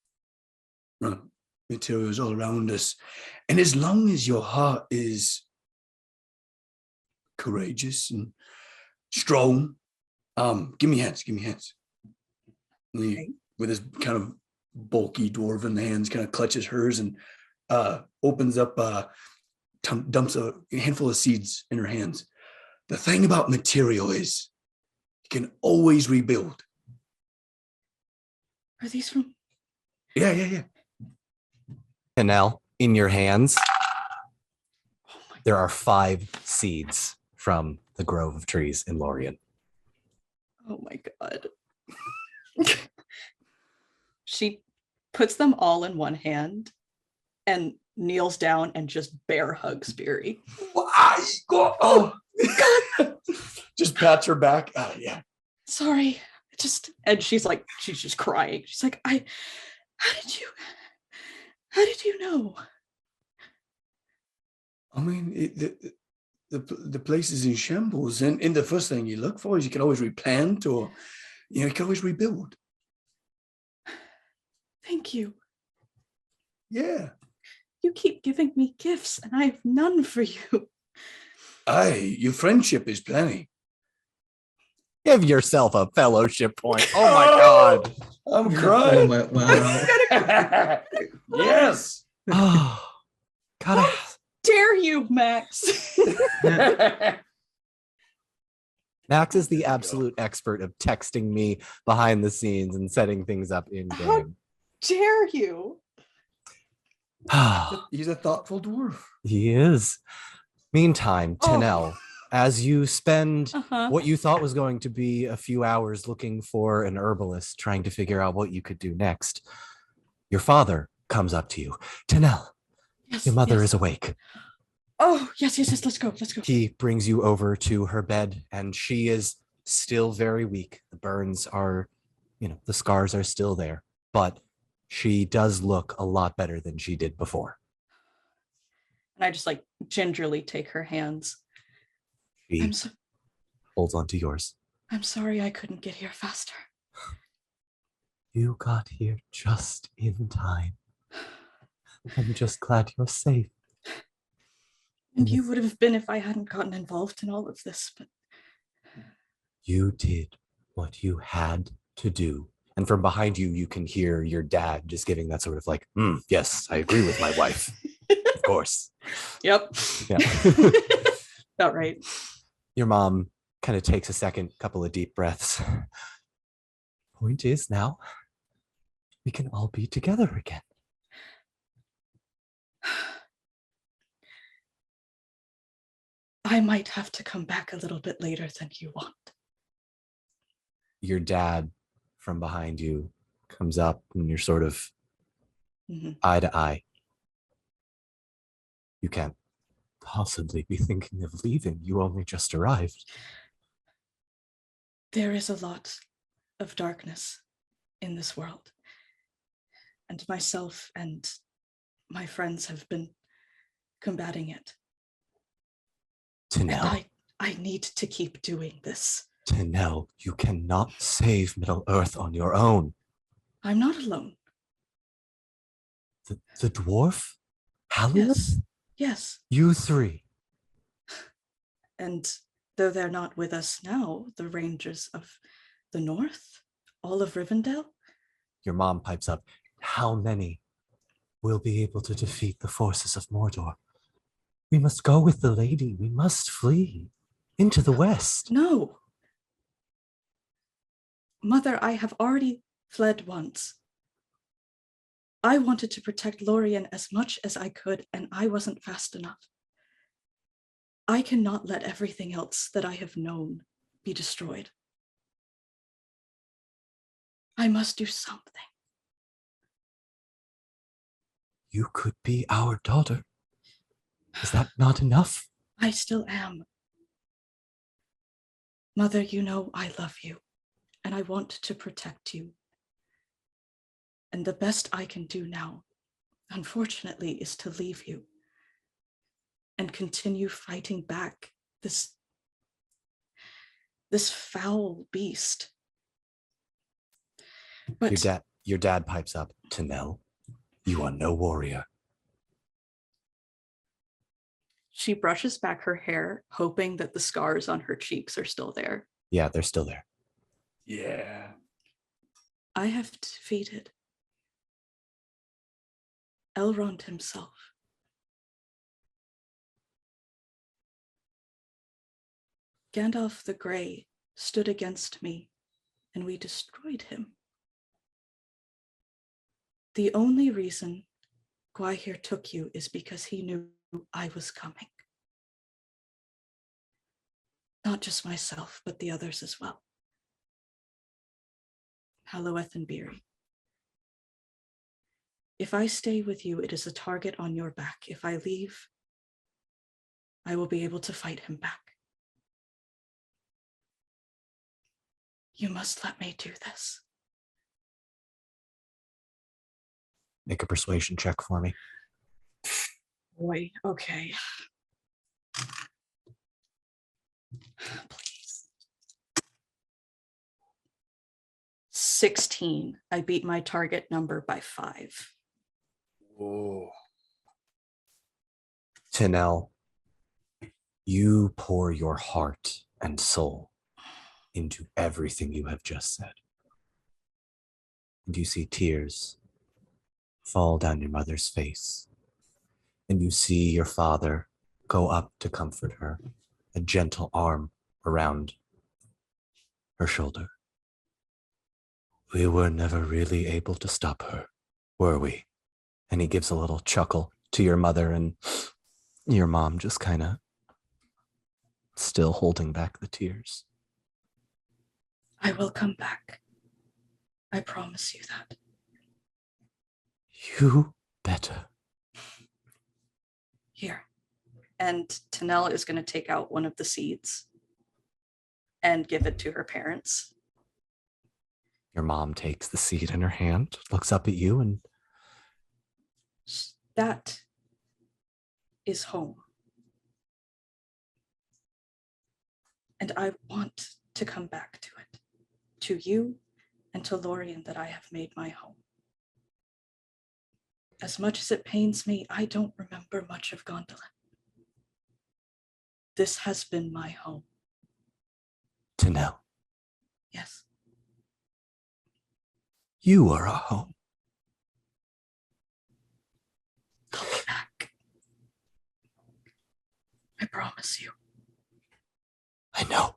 all around us, and as long as your heart is courageous and strong, give me hands. And he, with his kind of bulky dwarven hands, kind of clutches hers and opens up, dumps a handful of seeds in her hands. The thing about material is you can always rebuild. Are these from? Yeah. Tinnell, in your hands, there are 5 seeds from the grove of trees in Lorien. Oh my God. She puts them all in one hand and kneels down and just bear hugs Beery. Oh, just pats her back. Yeah. Sorry. And she's just crying. She's like, how did you know? I mean, the place is in shambles, and the first thing you look for is you can always replant, or you can always rebuild. Thank you. Yeah. You keep giving me gifts and I have none for you. Your friendship is plenty. Give yourself a fellowship point. Oh my God. I'm Oh crying. my, wow. Yes. Oh, God. Dare you, Max? Max is the absolute expert of texting me behind the scenes and setting things up in game. Dare you? He's a thoughtful dwarf. He is. Meantime, Oh. Tinnell, as you spend Uh-huh. what you thought was going to be a few hours looking for an herbalist, trying to figure out what you could do next, your father comes up to you. Tinnell, Yes, your mother yes. is awake. Oh, yes. Let's go. He brings you over to her bed, and she is still very weak. The burns are, the scars are still there, but she does look a lot better than she did before. And I just gingerly take her hands. She I'm so holds onto yours. I'm sorry I couldn't get here faster. You got here just in time. I'm just glad you're safe. And you would have been if I hadn't gotten involved in all of this, but You did what you had to do. And from behind you, you can hear your dad just giving that sort of like, yes, I agree with my wife. Of course. Yep. Yeah. About right. Your mom kind of takes a second, couple of deep breaths. Point is now, we can all be together again. I might have to come back a little bit later than you want. Your dad from behind you comes up and you're sort of eye to eye. You can't possibly be thinking of leaving. You only just arrived. There is a lot of darkness in this world. And myself and my friends have been combating it. Tinnell. And I need to keep doing this. Tinnell, you cannot save Middle Earth on your own. I'm not alone. The dwarf? Halloweth? Yes. Yes. You three. And though they're not with us now, the Rangers of the North, all of Rivendell. Your mom pipes up. How many will be able to defeat the forces of Mordor? We must go with the lady. We must flee into the west. No. Mother, I have already fled once. I wanted to protect Lorien as much as I could, and I wasn't fast enough. I cannot let everything else that I have known be destroyed. I must do something. You could be our daughter. Is that not enough? I still am. Mother, you know I love you, and I want to protect you. And the best I can do now, unfortunately, is to leave you and continue fighting back this foul beast. But your dad pipes up. Tinnell, you are no warrior. she brushes back her hair, hoping that the scars on her cheeks are still there. Yeah, they're still there. Yeah. I have defeated Elrond himself. Gandalf the Grey stood against me, and we destroyed him. The only reason Gwaihir took you is because he knew I was coming. Not just myself, but the others as well. Halloweth and Beery. If I stay with you, it is a target on your back. If I leave, I will be able to fight him back. You must let me do this. Make a persuasion check for me. Boy, okay. Please. 16. I beat my target number by 5. Oh. Tinnell, you pour your heart and soul into everything you have just said. And you see tears fall down your mother's face. And you see your father go up to comfort her, a gentle arm around her shoulder. We were never really able to stop her, were we? And he gives a little chuckle to your mother, and your mom just kind of still holding back the tears. I will come back. I promise you that. You better. Here. And Tinnell is going to take out one of the seeds and give it to her parents. Your mom takes the seed in her hand, looks up at you, and that is home. And I want to come back to it, to you and to Lorien that I have made my home. As much as it pains me, I don't remember much of Gondolin. This has been my home. Tinnell, Yes. you are a home. I'll be back. I promise you. I know.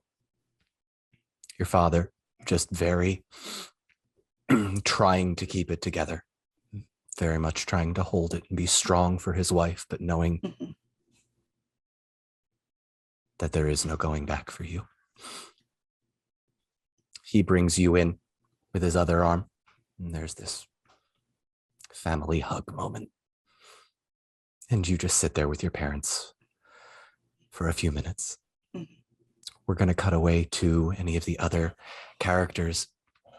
Your father just very trying to keep it together, very much trying to hold it and be strong for his wife, but knowing that there is no going back for you. He brings you in with his other arm, and there's this family hug moment. And you just sit there with your parents for a few minutes. We're going to cut away to any of the other characters.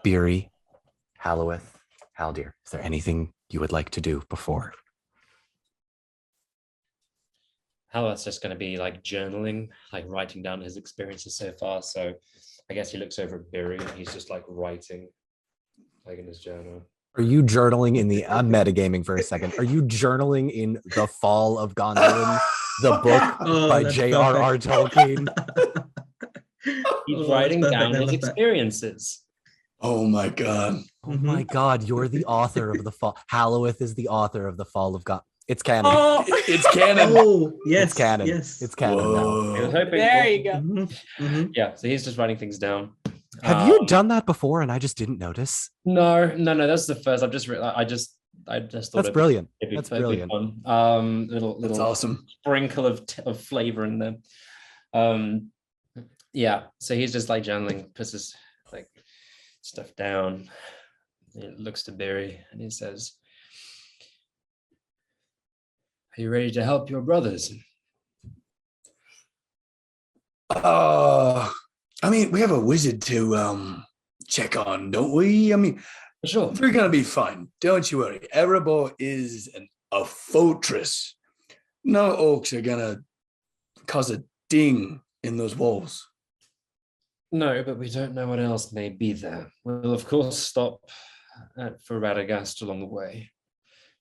Beery, Halloweth, Haldir. Is there anything you would like to do before? Halloweth's just going to be like journaling, like writing down his experiences so far. So I guess he looks over at Beery and he's just like writing, like in his journal. Are you journaling in the, I'm metagaming for a second. Are you journaling in The Fall of Gondolin, the book by J.R.R. Tolkien? He's writing down his experiences. Oh my God. Oh my God, you're the author of The Fall. Halloweth is the author of The Fall of God. It's canon. Oh, It's canon. Oh, yes. It's canon. Yes. It's canon now. I was Whoa. hoping there you go. Yeah, so he's just writing things down. Have you done that before and I just didn't notice? No, that's the first. I just thought That's brilliant. it'd be That's fun. brilliant. Little That's awesome. sprinkle of flavor in there. Yeah, so he's just like journaling, puts his like stuff down. He looks to Barry and he says, "Are you ready to help your brothers?" I mean, we have a wizard to check on, don't we? I mean, Sure. we're gonna be fine. Don't you worry. Erebor is a fortress. No orcs are gonna cause a ding in those walls. No, but we don't know what else may be there. We'll of course stop for Radagast along the way.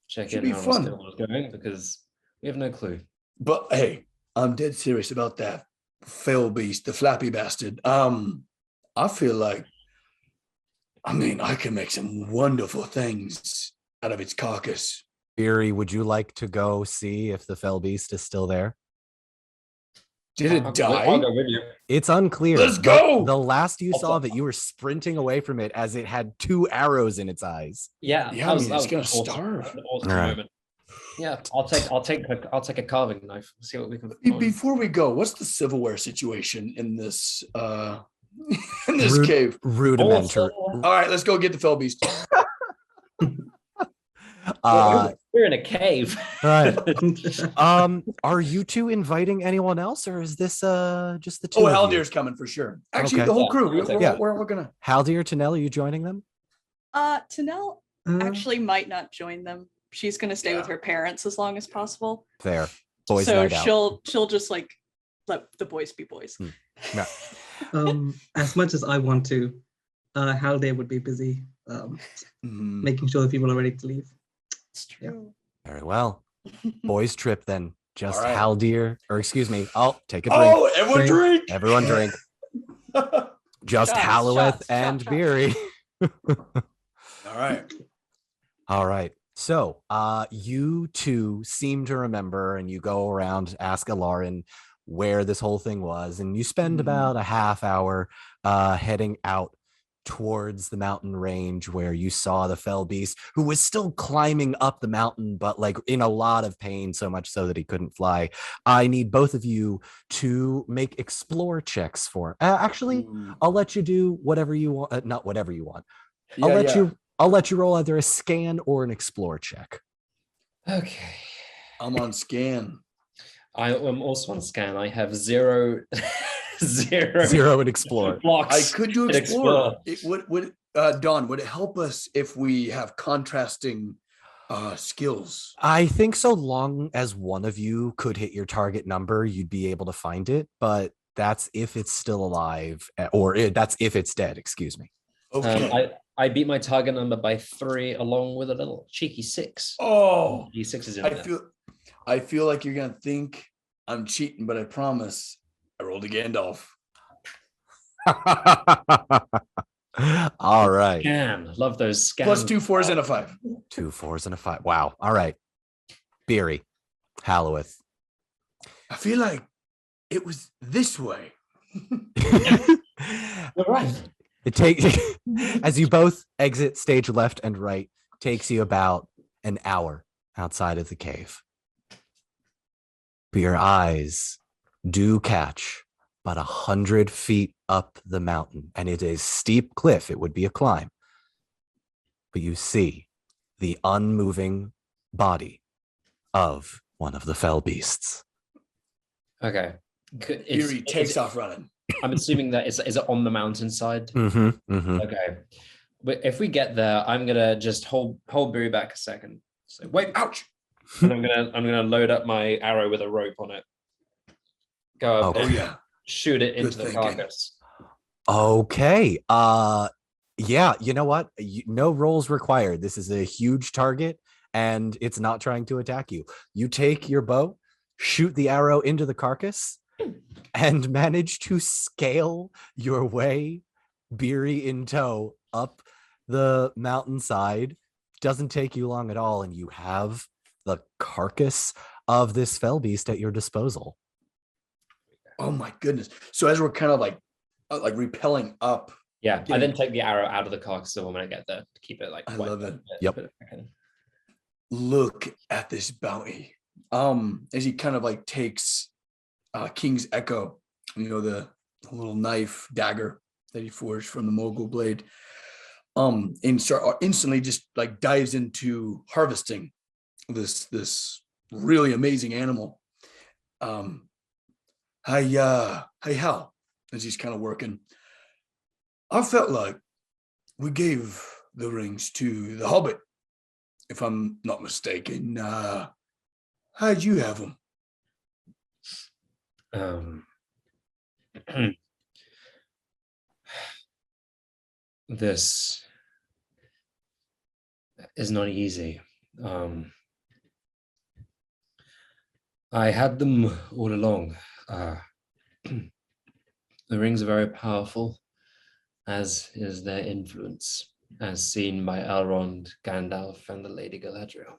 Check Should in be how fun. Roskilde is going because we have no clue. But hey, I'm dead serious about that fell beast, the flappy bastard. I feel like, I mean, I can make some wonderful things out of its carcass. Beery, would you like to go see if the fell beast is still there? Did it I'll die? go with you. It's unclear. Let's go! The last you I'll saw of go. it, you were sprinting away from it as it had 2 arrows in its eyes. Yeah, Yeah, that I was- mean, that it's was gonna awesome. starve. An awesome All right. moment. Yeah, I'll take a carving knife. See what we can. Before we go, what's the silverware situation in this in this Rude- cave? Rudimentary. All right, let's go get the fell beast. We're in a cave. Right. Are you two inviting anyone else, or is this just the two? Oh, of you? Haldir's coming for sure. Actually, Okay. the whole Yeah, crew. I'll take that. We're all gonna. Haldir, Tinnell, are you joining them? Tinnell Uh, actually might not join them. She's gonna stay with Yeah. her parents as long as possible. Fair. Boys So night out. she'll just like let the boys be boys. Yeah. as much as I want to, Halday would be busy Mhm. making sure that people are ready to leave. It's true. Very well. Boys trip then. Just All right. Haldir, or excuse me. Oh, take a drink. Oh, everyone drink. Everyone drink. Just Shots, Halloweth shots, and shots. Beery. All right. All right. So you two seem to remember, and you go around, ask Alarin where this whole thing was, and you spend about a half hour heading out towards the mountain range where you saw the fell beast, who was still climbing up the mountain, but like in a lot of pain, so much so that he couldn't fly. I need both of you to make explore checks for. Actually, Ooh. I'll let you do whatever you want. Not whatever you want. Yeah, I'll let you roll either a scan or an explore check. Okay. I'm on scan. I am also on scan. I have zero, zero, Zero and explore. blocks. I could do and explore. It would Dawn, would it help us if we have contrasting skills? I think so long as one of you could hit your target number, you'd be able to find it. But That's if it's still alive, that's if it's dead. Excuse me. Okay. I beat my target number by 3, along with a little cheeky 6. Oh, D6 is in I there. feel like you're gonna think I'm cheating, but I promise I rolled a Gandalf. All right. Scam. Love those scams. Plus 2 4s and a 5. 2 4s and a 5. Wow. All right. Beery, Halloweth. I feel like it was this way. You're right. It takes as you both exit stage left and right, takes you about an hour outside of the cave. But your eyes do catch about 100 feet up the mountain, and it is a steep cliff. It would be a climb. But you see the unmoving body of one of the fell beasts. Okay. Fury takes off running. I'm assuming that is it on the mountainside? Mm-hmm, mm-hmm. Okay. But if we get there, I'm gonna just hold Beery back a second. So wait, ouch! And I'm gonna load up my arrow with a rope on it. Go up Okay. Oh and yeah. shoot it into Good the thinking. carcass. Okay. Yeah, you know what? No rolls required. This is a huge target and it's not trying to attack you. You take your bow, shoot the arrow into the carcass, and manage to scale your way, Beery in tow, up the mountainside. Doesn't take you long at all, and you have the carcass of this fell beast at your disposal. Oh my goodness. So as we're kind of like repelling up. Yeah, I then take the arrow out of the carcass when I get there to keep it like. I love it. Yep. Look at this bounty. As he kind of like takes King's Echo, the little knife dagger that he forged from the Mogul blade, and instantly just like dives into harvesting this really amazing animal. Hey Hal, as he's kind of working, I felt like we gave the rings to the Hobbit, if I'm not mistaken. How'd you have them? This is not easy. I had them all along. The rings are very powerful, as is their influence, as seen by Elrond, Gandalf, and the Lady Galadriel.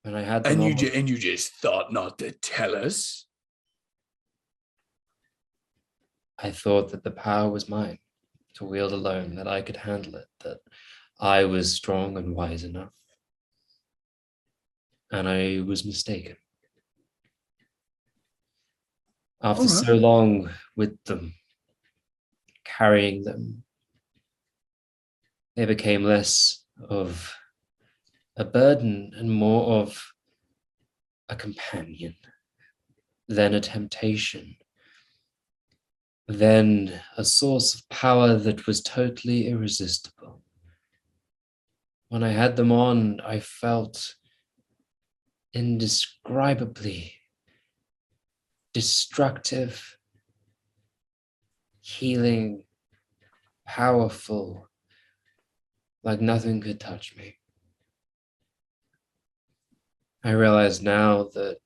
When I had them And you just thought not to tell us? I thought that the power was mine to wield alone, that I could handle it, that I was strong and wise enough. And I was mistaken. After so long with them, carrying them, they became less of a burden and more of a companion, then a temptation, then a source of power that was totally irresistible. When I had them on, I felt indescribably destructive, healing, powerful, like nothing could touch me. I realize now that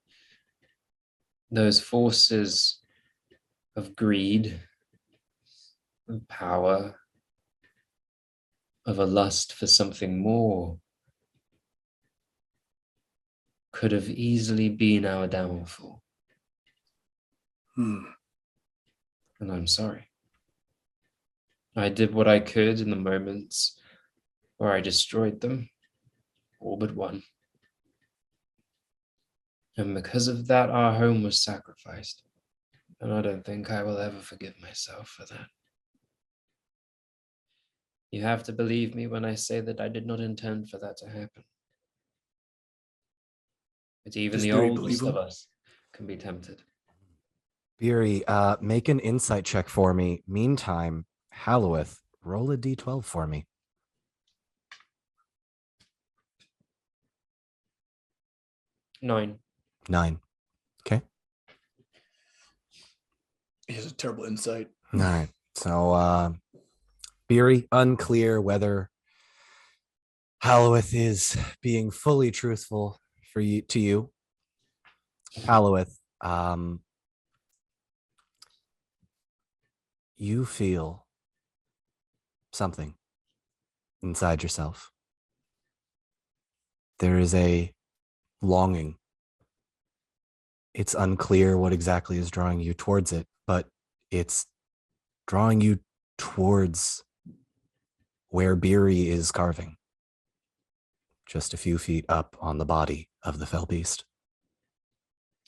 those forces of greed, of power, of a lust for something more could have easily been our downfall. And I'm sorry. I did what I could in the moments where I destroyed them, all but one. And because of that, our home was sacrificed. And I don't think I will ever forgive myself for that. You have to believe me when I say that I did not intend for that to happen. But even the oldest of us can be tempted. Beery, make an insight check for me. Meantime, Halloweth, roll a d12 for me. 9. 9. He has a terrible insight. All right. So, Beery, unclear whether Halloweth is being fully truthful to you. Halloweth, you feel something inside yourself. There is a longing. It's unclear what exactly is drawing you towards it, but it's drawing you towards where Beery is carving, just a few feet up on the body of the fell beast.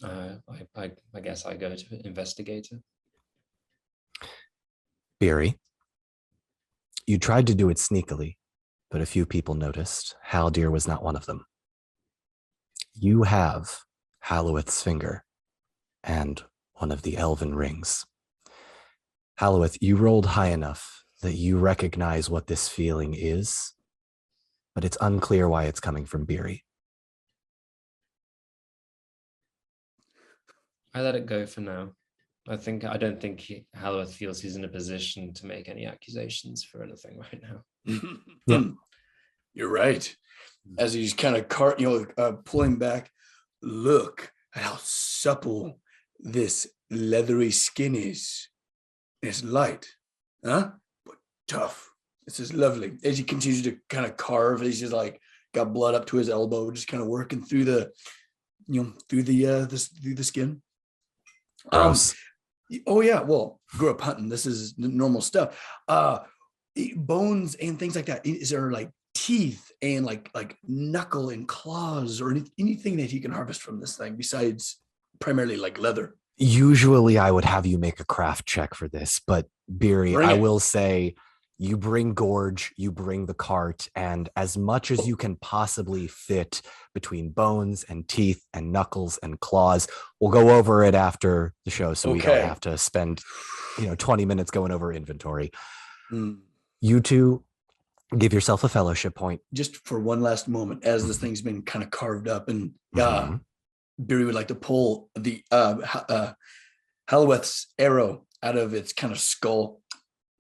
I guess I go to investigate it. Beery, you tried to do it sneakily, but a few people noticed. Haldir was not one of them. You have Halloweth's finger and one of the elven rings. Halloweth, you rolled high enough that you recognize what this feeling is, but it's unclear why it's coming from Beery. I let it go for now. I don't think Halloweth feels he's in a position to make any accusations for anything right now. Yeah. You're right. As he's kind of pulling back, look at how supple this leathery skin is. It's light, huh? But tough. This is lovely. As he continues to kind of carve, he's just like got blood up to his elbow, just kind of working through the skin. Gross. Oh yeah, well, grew up hunting. This is normal stuff. Bones and things like that. Is there like teeth and like knuckle and claws or anything that he can harvest from this thing besides primarily like leather? Usually I would have you make a craft check for this, but Beery, I will say you bring Gorge, you bring the cart, and as much as you can possibly fit between bones and teeth and knuckles and claws, we'll go over it after the show so we don't have to spend 20 minutes going over inventory. You two give yourself a fellowship point. Just for one last moment, as this thing's been kind of carved up, and Beery would like to pull the Halloweth's arrow out of its kind of skull,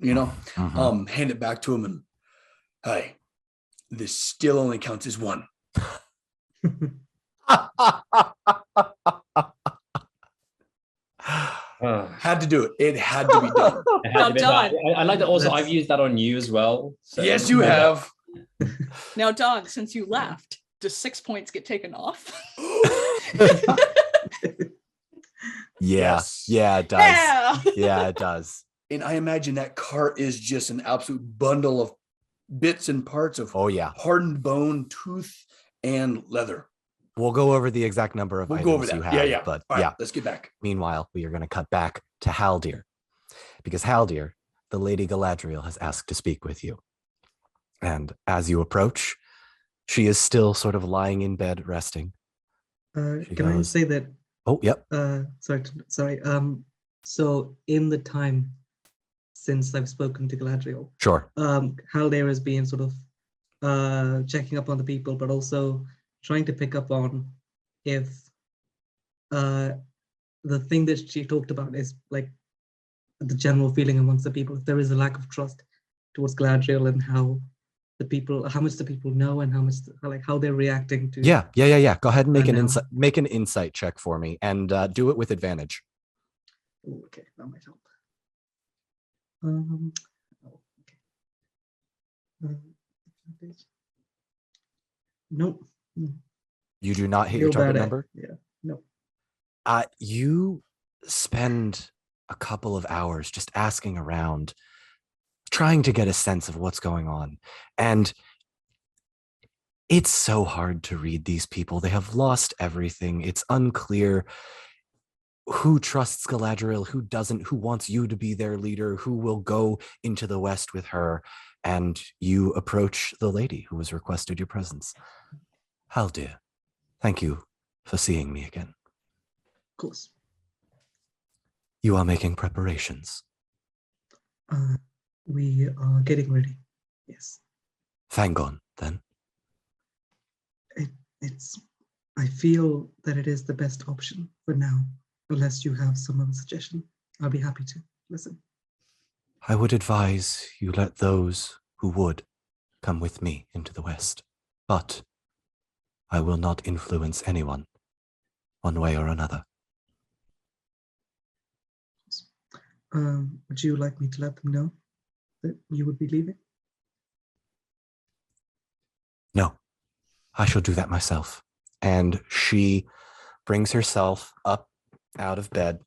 hand it back to him, and hey, this still only counts as one. Had to do it. It had to be done. Now, Don. I like that also. I've used that on you as well. So. Yes, you have. Now, Don, since you laughed, does 6 points get taken off? Yes. Yeah, it does. Yeah, it does. And I imagine that cart is just an absolute bundle of bits and parts of hardened bone, tooth, and leather. We'll go over the exact number of items you have. Yeah. But right, let's get back. Meanwhile, we are going to cut back to Haldir, because Haldir, the Lady Galadriel, has asked to speak with you. And as you approach, she is still sort of lying in bed, resting. I say that? Oh, yep. Sorry. So in the time since I've spoken to Galadriel, sure. Haldir has been sort of checking up on the people, but also trying to pick up on if the thing that she talked about is like the general feeling amongst the people. If there is a lack of trust towards Galadriel and how much the people know and how they're reacting to. Yeah. Go ahead and make an insight check for me, and do it with advantage. Okay, that might help. Nope. You do not hit your target number? Yeah, no. You spend a couple of hours just asking around, trying to get a sense of what's going on. And it's so hard to read these people. They have lost everything. It's unclear who trusts Galadriel, who doesn't, who wants you to be their leader, who will go into the West with her. And you approach the lady who has requested your presence. Haldir, thank you for seeing me again. Of course. You are making preparations. We are getting ready. Yes. Fangon, then. I feel that it is the best option for now, unless you have some other suggestion. I'll be happy to listen. I would advise you let those who would come with me into the West, but I will not influence anyone one way or another. Would you like me to let them know that you would be leaving? No, I shall do that myself. And she brings herself up out of bed.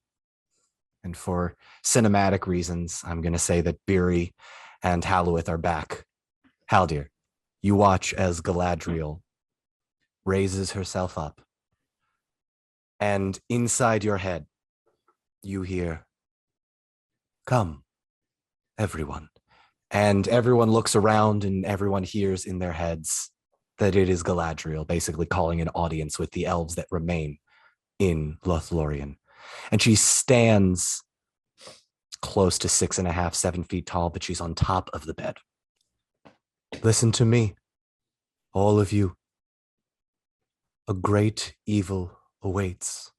And for cinematic reasons, I'm going to say that Beery and Halloweth are back. Haldir, you watch as Galadriel raises herself up. And inside your head, you hear, "Come, everyone." And everyone looks around and everyone hears in their heads that it is Galadriel, basically calling an audience with the elves that remain in Lothlorien. And she stands close to 6.5, 7 feet tall, but she's on top of the bed. "Listen to me, all of you. A great evil awaits.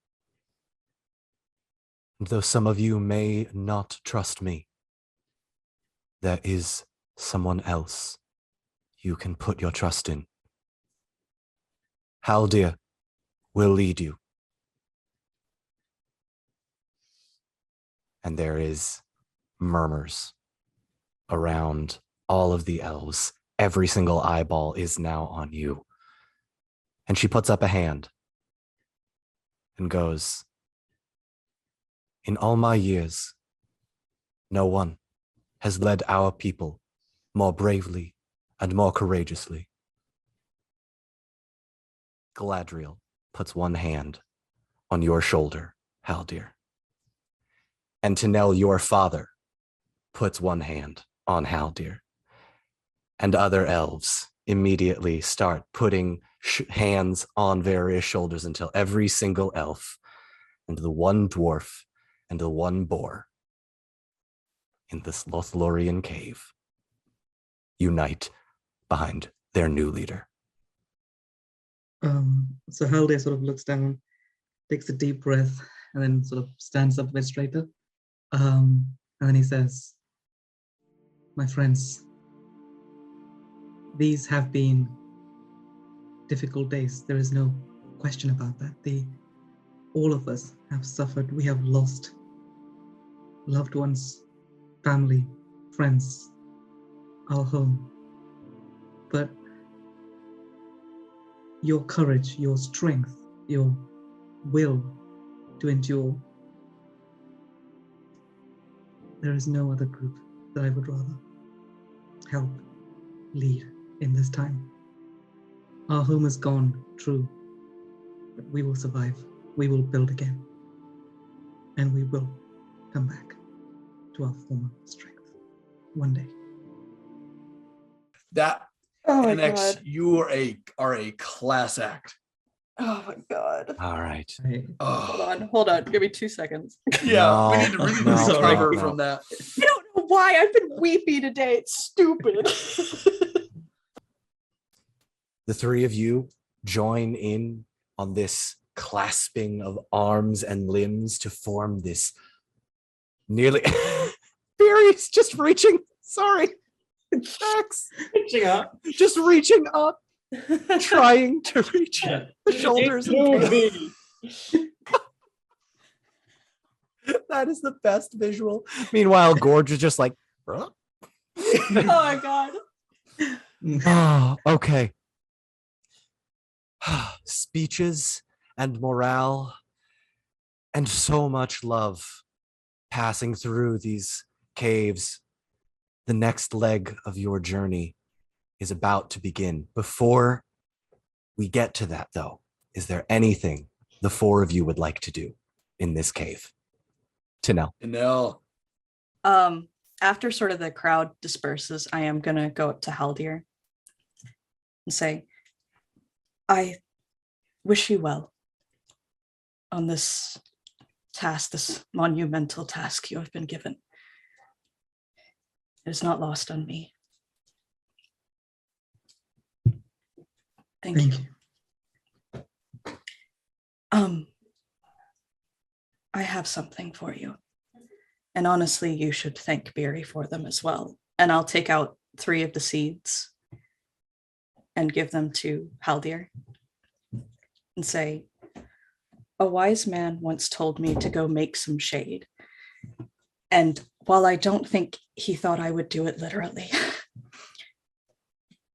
And though some of you may not trust me, there is someone else you can put your trust in. Haldir will lead you." And there is murmurs around all of the elves. Every single eyeball is now on you. And she puts up a hand and goes, "In all my years, no one has led our people more bravely and more courageously." Galadriel puts one hand on your shoulder, Haldir. And Tinnell, your father, puts one hand on Haldir. And other elves immediately start putting hands on various shoulders until every single elf and the one dwarf and the one boar in this Lothlorien cave unite behind their new leader. So Haldir sort of looks down, takes a deep breath, and then sort of stands up a bit straighter. And then he says, "My friends, these have been difficult days. There is no question about that. All of us have suffered. We have lost loved ones, family, friends, our home. But your courage, your strength, your will to endure, there is no other group that I would rather help lead in this time. Our home is gone, true, but we will survive. We will build again. And we will come back to our former strength one day." That Oh my NX, god. you are a class act. Oh my god. All right. Hold on. Give me 2 seconds. Yeah, we No, need to no, recover no. from that. I don't know why I've been weepy today. It's stupid. The three of you join in on this clasping of arms and limbs to form this nearly Barry's just reaching. Sorry. Max. Reaching up. Just reaching up, trying to reach the shoulders and Include hands. me. That is the best visual. Meanwhile, Gorge is just like, "Huh?" Oh my god. Oh, okay. Speeches and morale and so much love passing through these caves. The next leg of your journey is about to begin. Before we get to that, though, is there anything the four of you would like to do in this cave? Tinnell. Tinnell. After sort of the crowd disperses, I am gonna go up to Haldir and say, "I wish you well on this task, this monumental task you have been given. It is not lost on me. Thank you. I have something for you. And honestly, you should thank Beery for them as well. And I'll take out 3 of the seeds and give them to Haldir and say, a wise man once told me to go make some shade. And while I don't think he thought I would do it literally,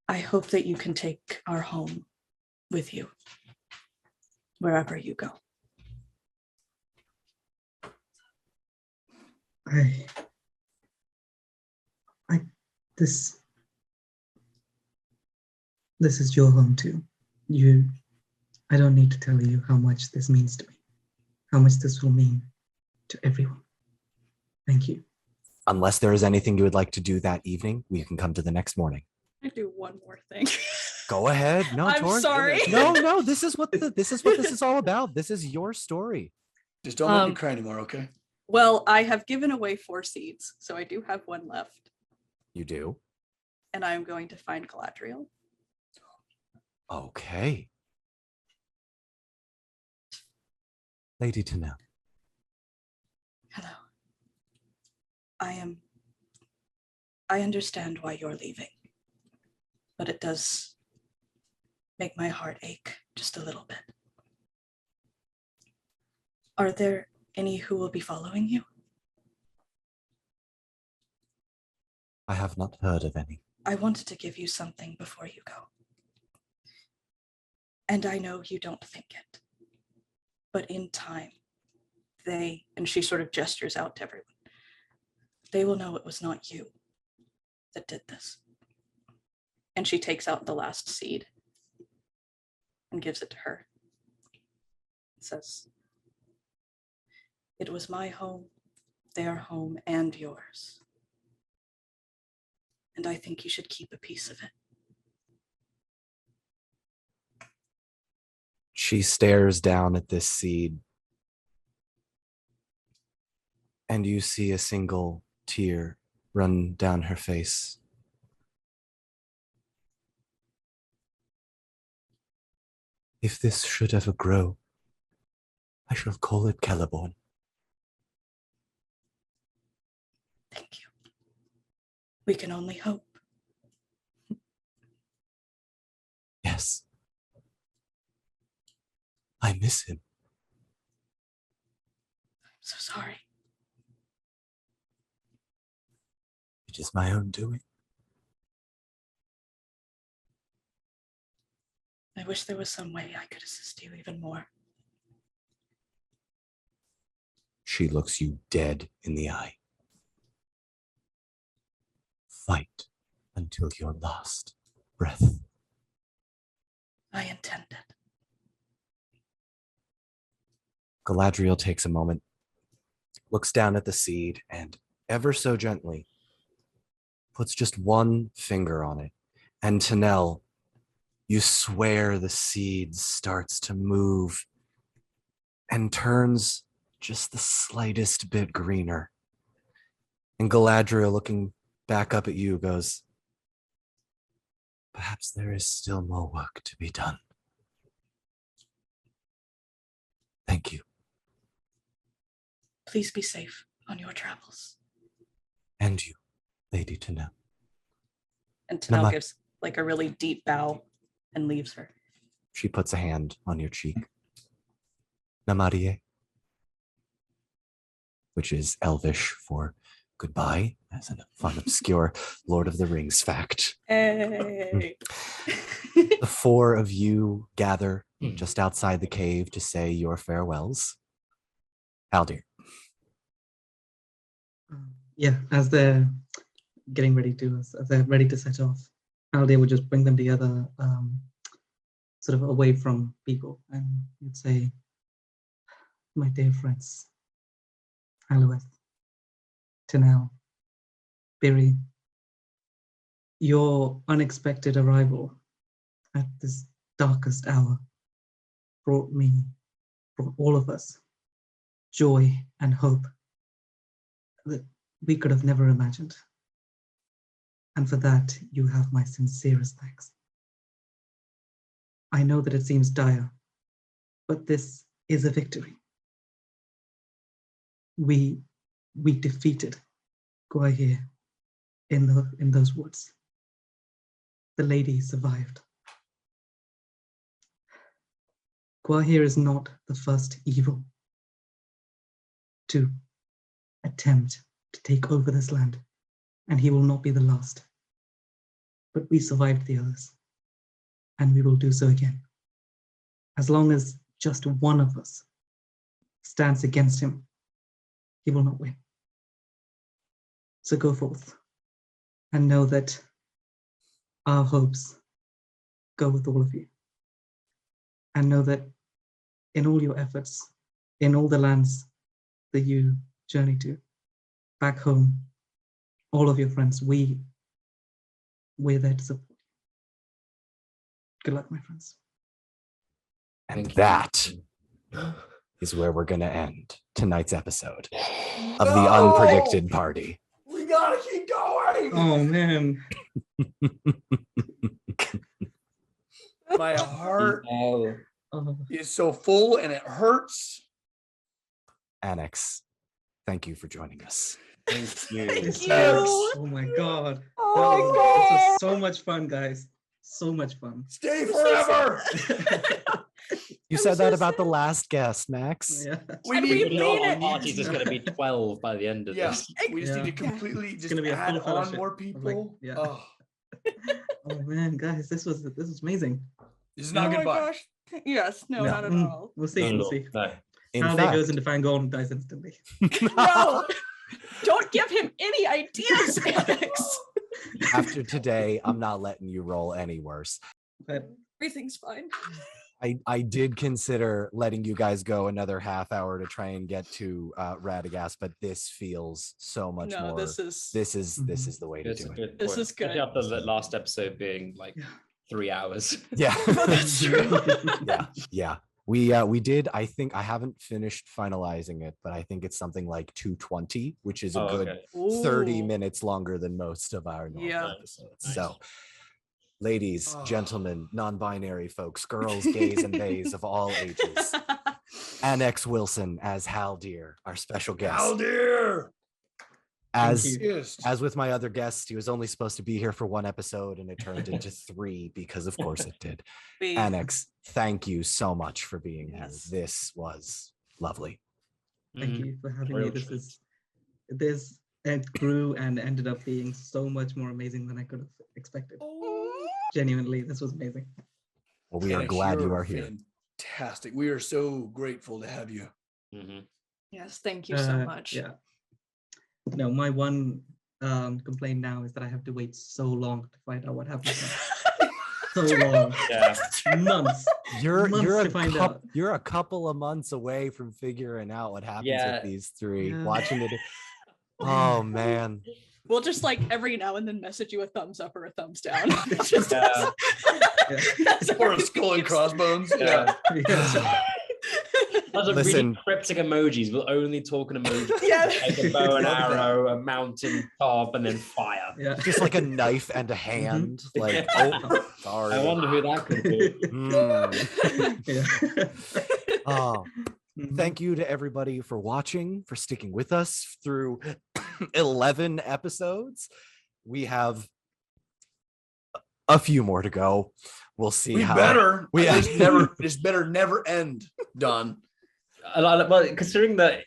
I hope that you can take our home with you wherever you go. This is your home too. I don't need to tell you how much this means to me, how much this will mean to everyone. Thank you. Unless there is anything you would like to do that evening, we can come to the next morning. I do one more thing. Go ahead. No, I'm Tor. sorry. No. This is what this is all about. This is your story. Just don't make me cry anymore, okay? Well, I have given away 4 seeds, so I do have 1 left. You do? And I'm going to find Galadriel. Okay. Lady Tinnell. Hello. I understand why you're leaving, but it does make my heart ache just a little bit. Are there any who will be following you? I have not heard of any. I wanted to give you something before you go. And I know you don't think it, but in time, and she sort of gestures out to everyone, they will know it was not you that did this. And she takes out the last seed and gives it to her. It says, it was my home, their home, and yours. And I think you should keep a piece of it. She stares down at this seed, and you see a single tear run down her face. If this should ever grow, I shall call it Celeborn. Thank you. We can only hope. Yes. I miss him. I'm so sorry. It is my own doing. I wish there was some way I could assist you even more. She looks you dead in the eye. Fight until your last breath. I intend it. Galadriel takes a moment, looks down at the seed, and ever so gently puts just one finger on it. And Tinnell, you swear the seed starts to move and turns just the slightest bit greener. And Galadriel, looking back up at you, goes, perhaps there is still more work to be done. Thank you. Please be safe on your travels. And you, Lady Tinnell. And Tinnell gives like a really deep bow and leaves her. She puts a hand on your cheek. Namarie, which is Elvish for goodbye, as a fun, obscure Lord of the Rings fact. Hey. The 4 of you gather just outside the cave to say your farewells. Haldir. Yeah, as they're getting ready to, as they're ready to set off, Haldir would just bring them together, sort of away from people, and you'd say, my dear friends, Halloweth, Tinnell, Beery, your unexpected arrival at this darkest hour brought all of us, joy and hope that we could have never imagined. And for that, you have my sincerest thanks. I know that it seems dire, but this is a victory. We we defeated Guahir in those woods. The lady survived. Guahir is not the first evil to attempt to take over this land, and he will not be the last. But we survived the others, and we will do so again. As long as just one of us stands against him, he will not win. So go forth and know that our hopes go with all of you. And know that in all your efforts, in all the lands that you journey to, back home, all of your friends, we're there to support you. Good luck, my friends. And that is where we're going to end tonight's episode of the Unpredicted Party. We gotta keep going. Oh, man. My heart Oh, is so full and it hurts. Annex, thank you for joining us. thank you. This you. hurts. Oh, my God. Oh, This was so much fun, guys. So much fun. Stay forever. You said that about the last guest, Max. Yeah. We And need we You know, made our it. party's just going to be 12 by the end of Yeah, this. we just Yeah. need to completely just gonna be a add full on fellowship more of, people. like, yeah. Oh, Oh, man, guys, this was amazing. this is Oh not my goodbye. gosh. Yes, no, not at all. We'll see. No, We'll no, see. no. In How fact, they goes into Fangorn and dies instantly. No, don't give him any ideas, Alex. after today, I'm not letting you roll any worse. But Everything's fine. I did consider letting you guys go another half hour to try and get to Radagast, but this feels so much No, more. this is This is the way to It's a do it. good This point. is good. Especially after the last episode being like Yeah. 3 hours. Yeah. Oh, that's true. Yeah. We did. I think I haven't finished finalizing it, but I think it's something like 220, which is a Oh, good okay. 30 Ooh. minutes longer than most of our normal Yeah. episodes. Nice. So, ladies, Oh. gentlemen, non-binary folks, girls, gays, and theys of all ages. Annex Wilson as Haldir, our special guest. Haldir. As you. Yes. as with my other guests, he was only supposed to be here for one episode, and it turned into 3 because, of course, it did. We- Annex, thank you so much for being Yes. here. This was lovely. Thank Mhm. you for having Real me. It grew and ended up being so much more amazing than I could have expected. Genuinely, this was amazing. Well, we are Annex, glad you you're are here. Fantastic. We are so grateful to have you. Mhm. Yes, thank you so much. Yeah. No, my one complaint now is that I have to wait so long to find out what happens next. So long. Yeah. Months. You're months to find out. you're a couple of months away from figuring out what happens Yeah. with these 3. Yeah. Watching it. Oh man. We'll just like every now and then message you a thumbs up or a thumbs down. Just Yeah. as Or a skull and crossbones. Yeah. Yeah. Lots of Listen. really cryptic emojis. We'll only talk in emojis. Yeah. Like a bow and Love that. arrow, a mountain top, and then fire. Yeah. Just like a knife and a hand. Like, oh, sorry. I wonder who that could be. Mm. Yeah. Oh, Mhm. thank you to everybody for watching, for sticking with us through 11 episodes. We have a few more to go. We'll see We how better. we- This better never end. Done. Well, considering that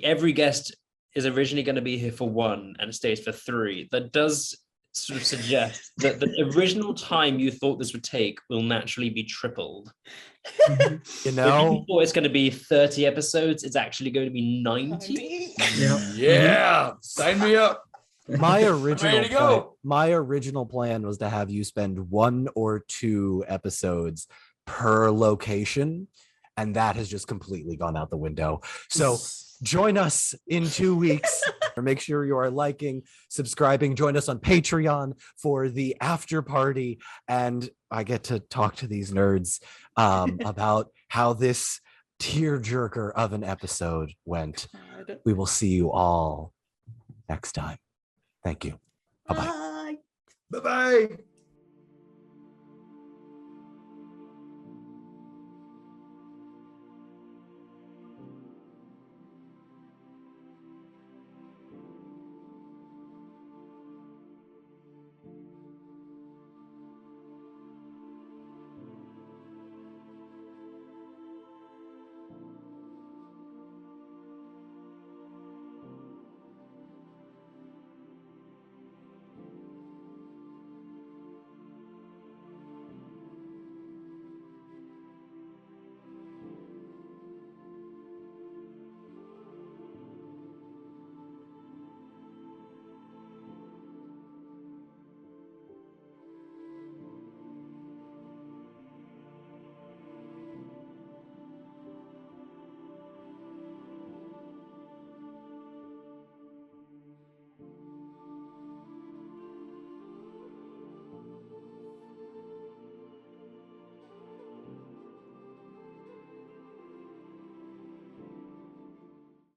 every guest is originally going to be here for 1 and stays for 3, that does sort of suggest that the original time you thought this would take will naturally be tripled. Mhm. you If know. you thought it's going to be 30 episodes, it's actually going to be 90. Yeah. Yeah. Sign me up. My original Ready to go. my original plan was to have you spend 1 or 2 episodes per location, and that has just completely gone out the window. So join us in 2 weeks. Make sure you are liking, subscribing. Join us on Patreon for the after party, and I get to talk to these nerds about how this tearjerker of an episode went. God. We will see you all next time. Thank you. Bye-bye. Bye. Bye-bye.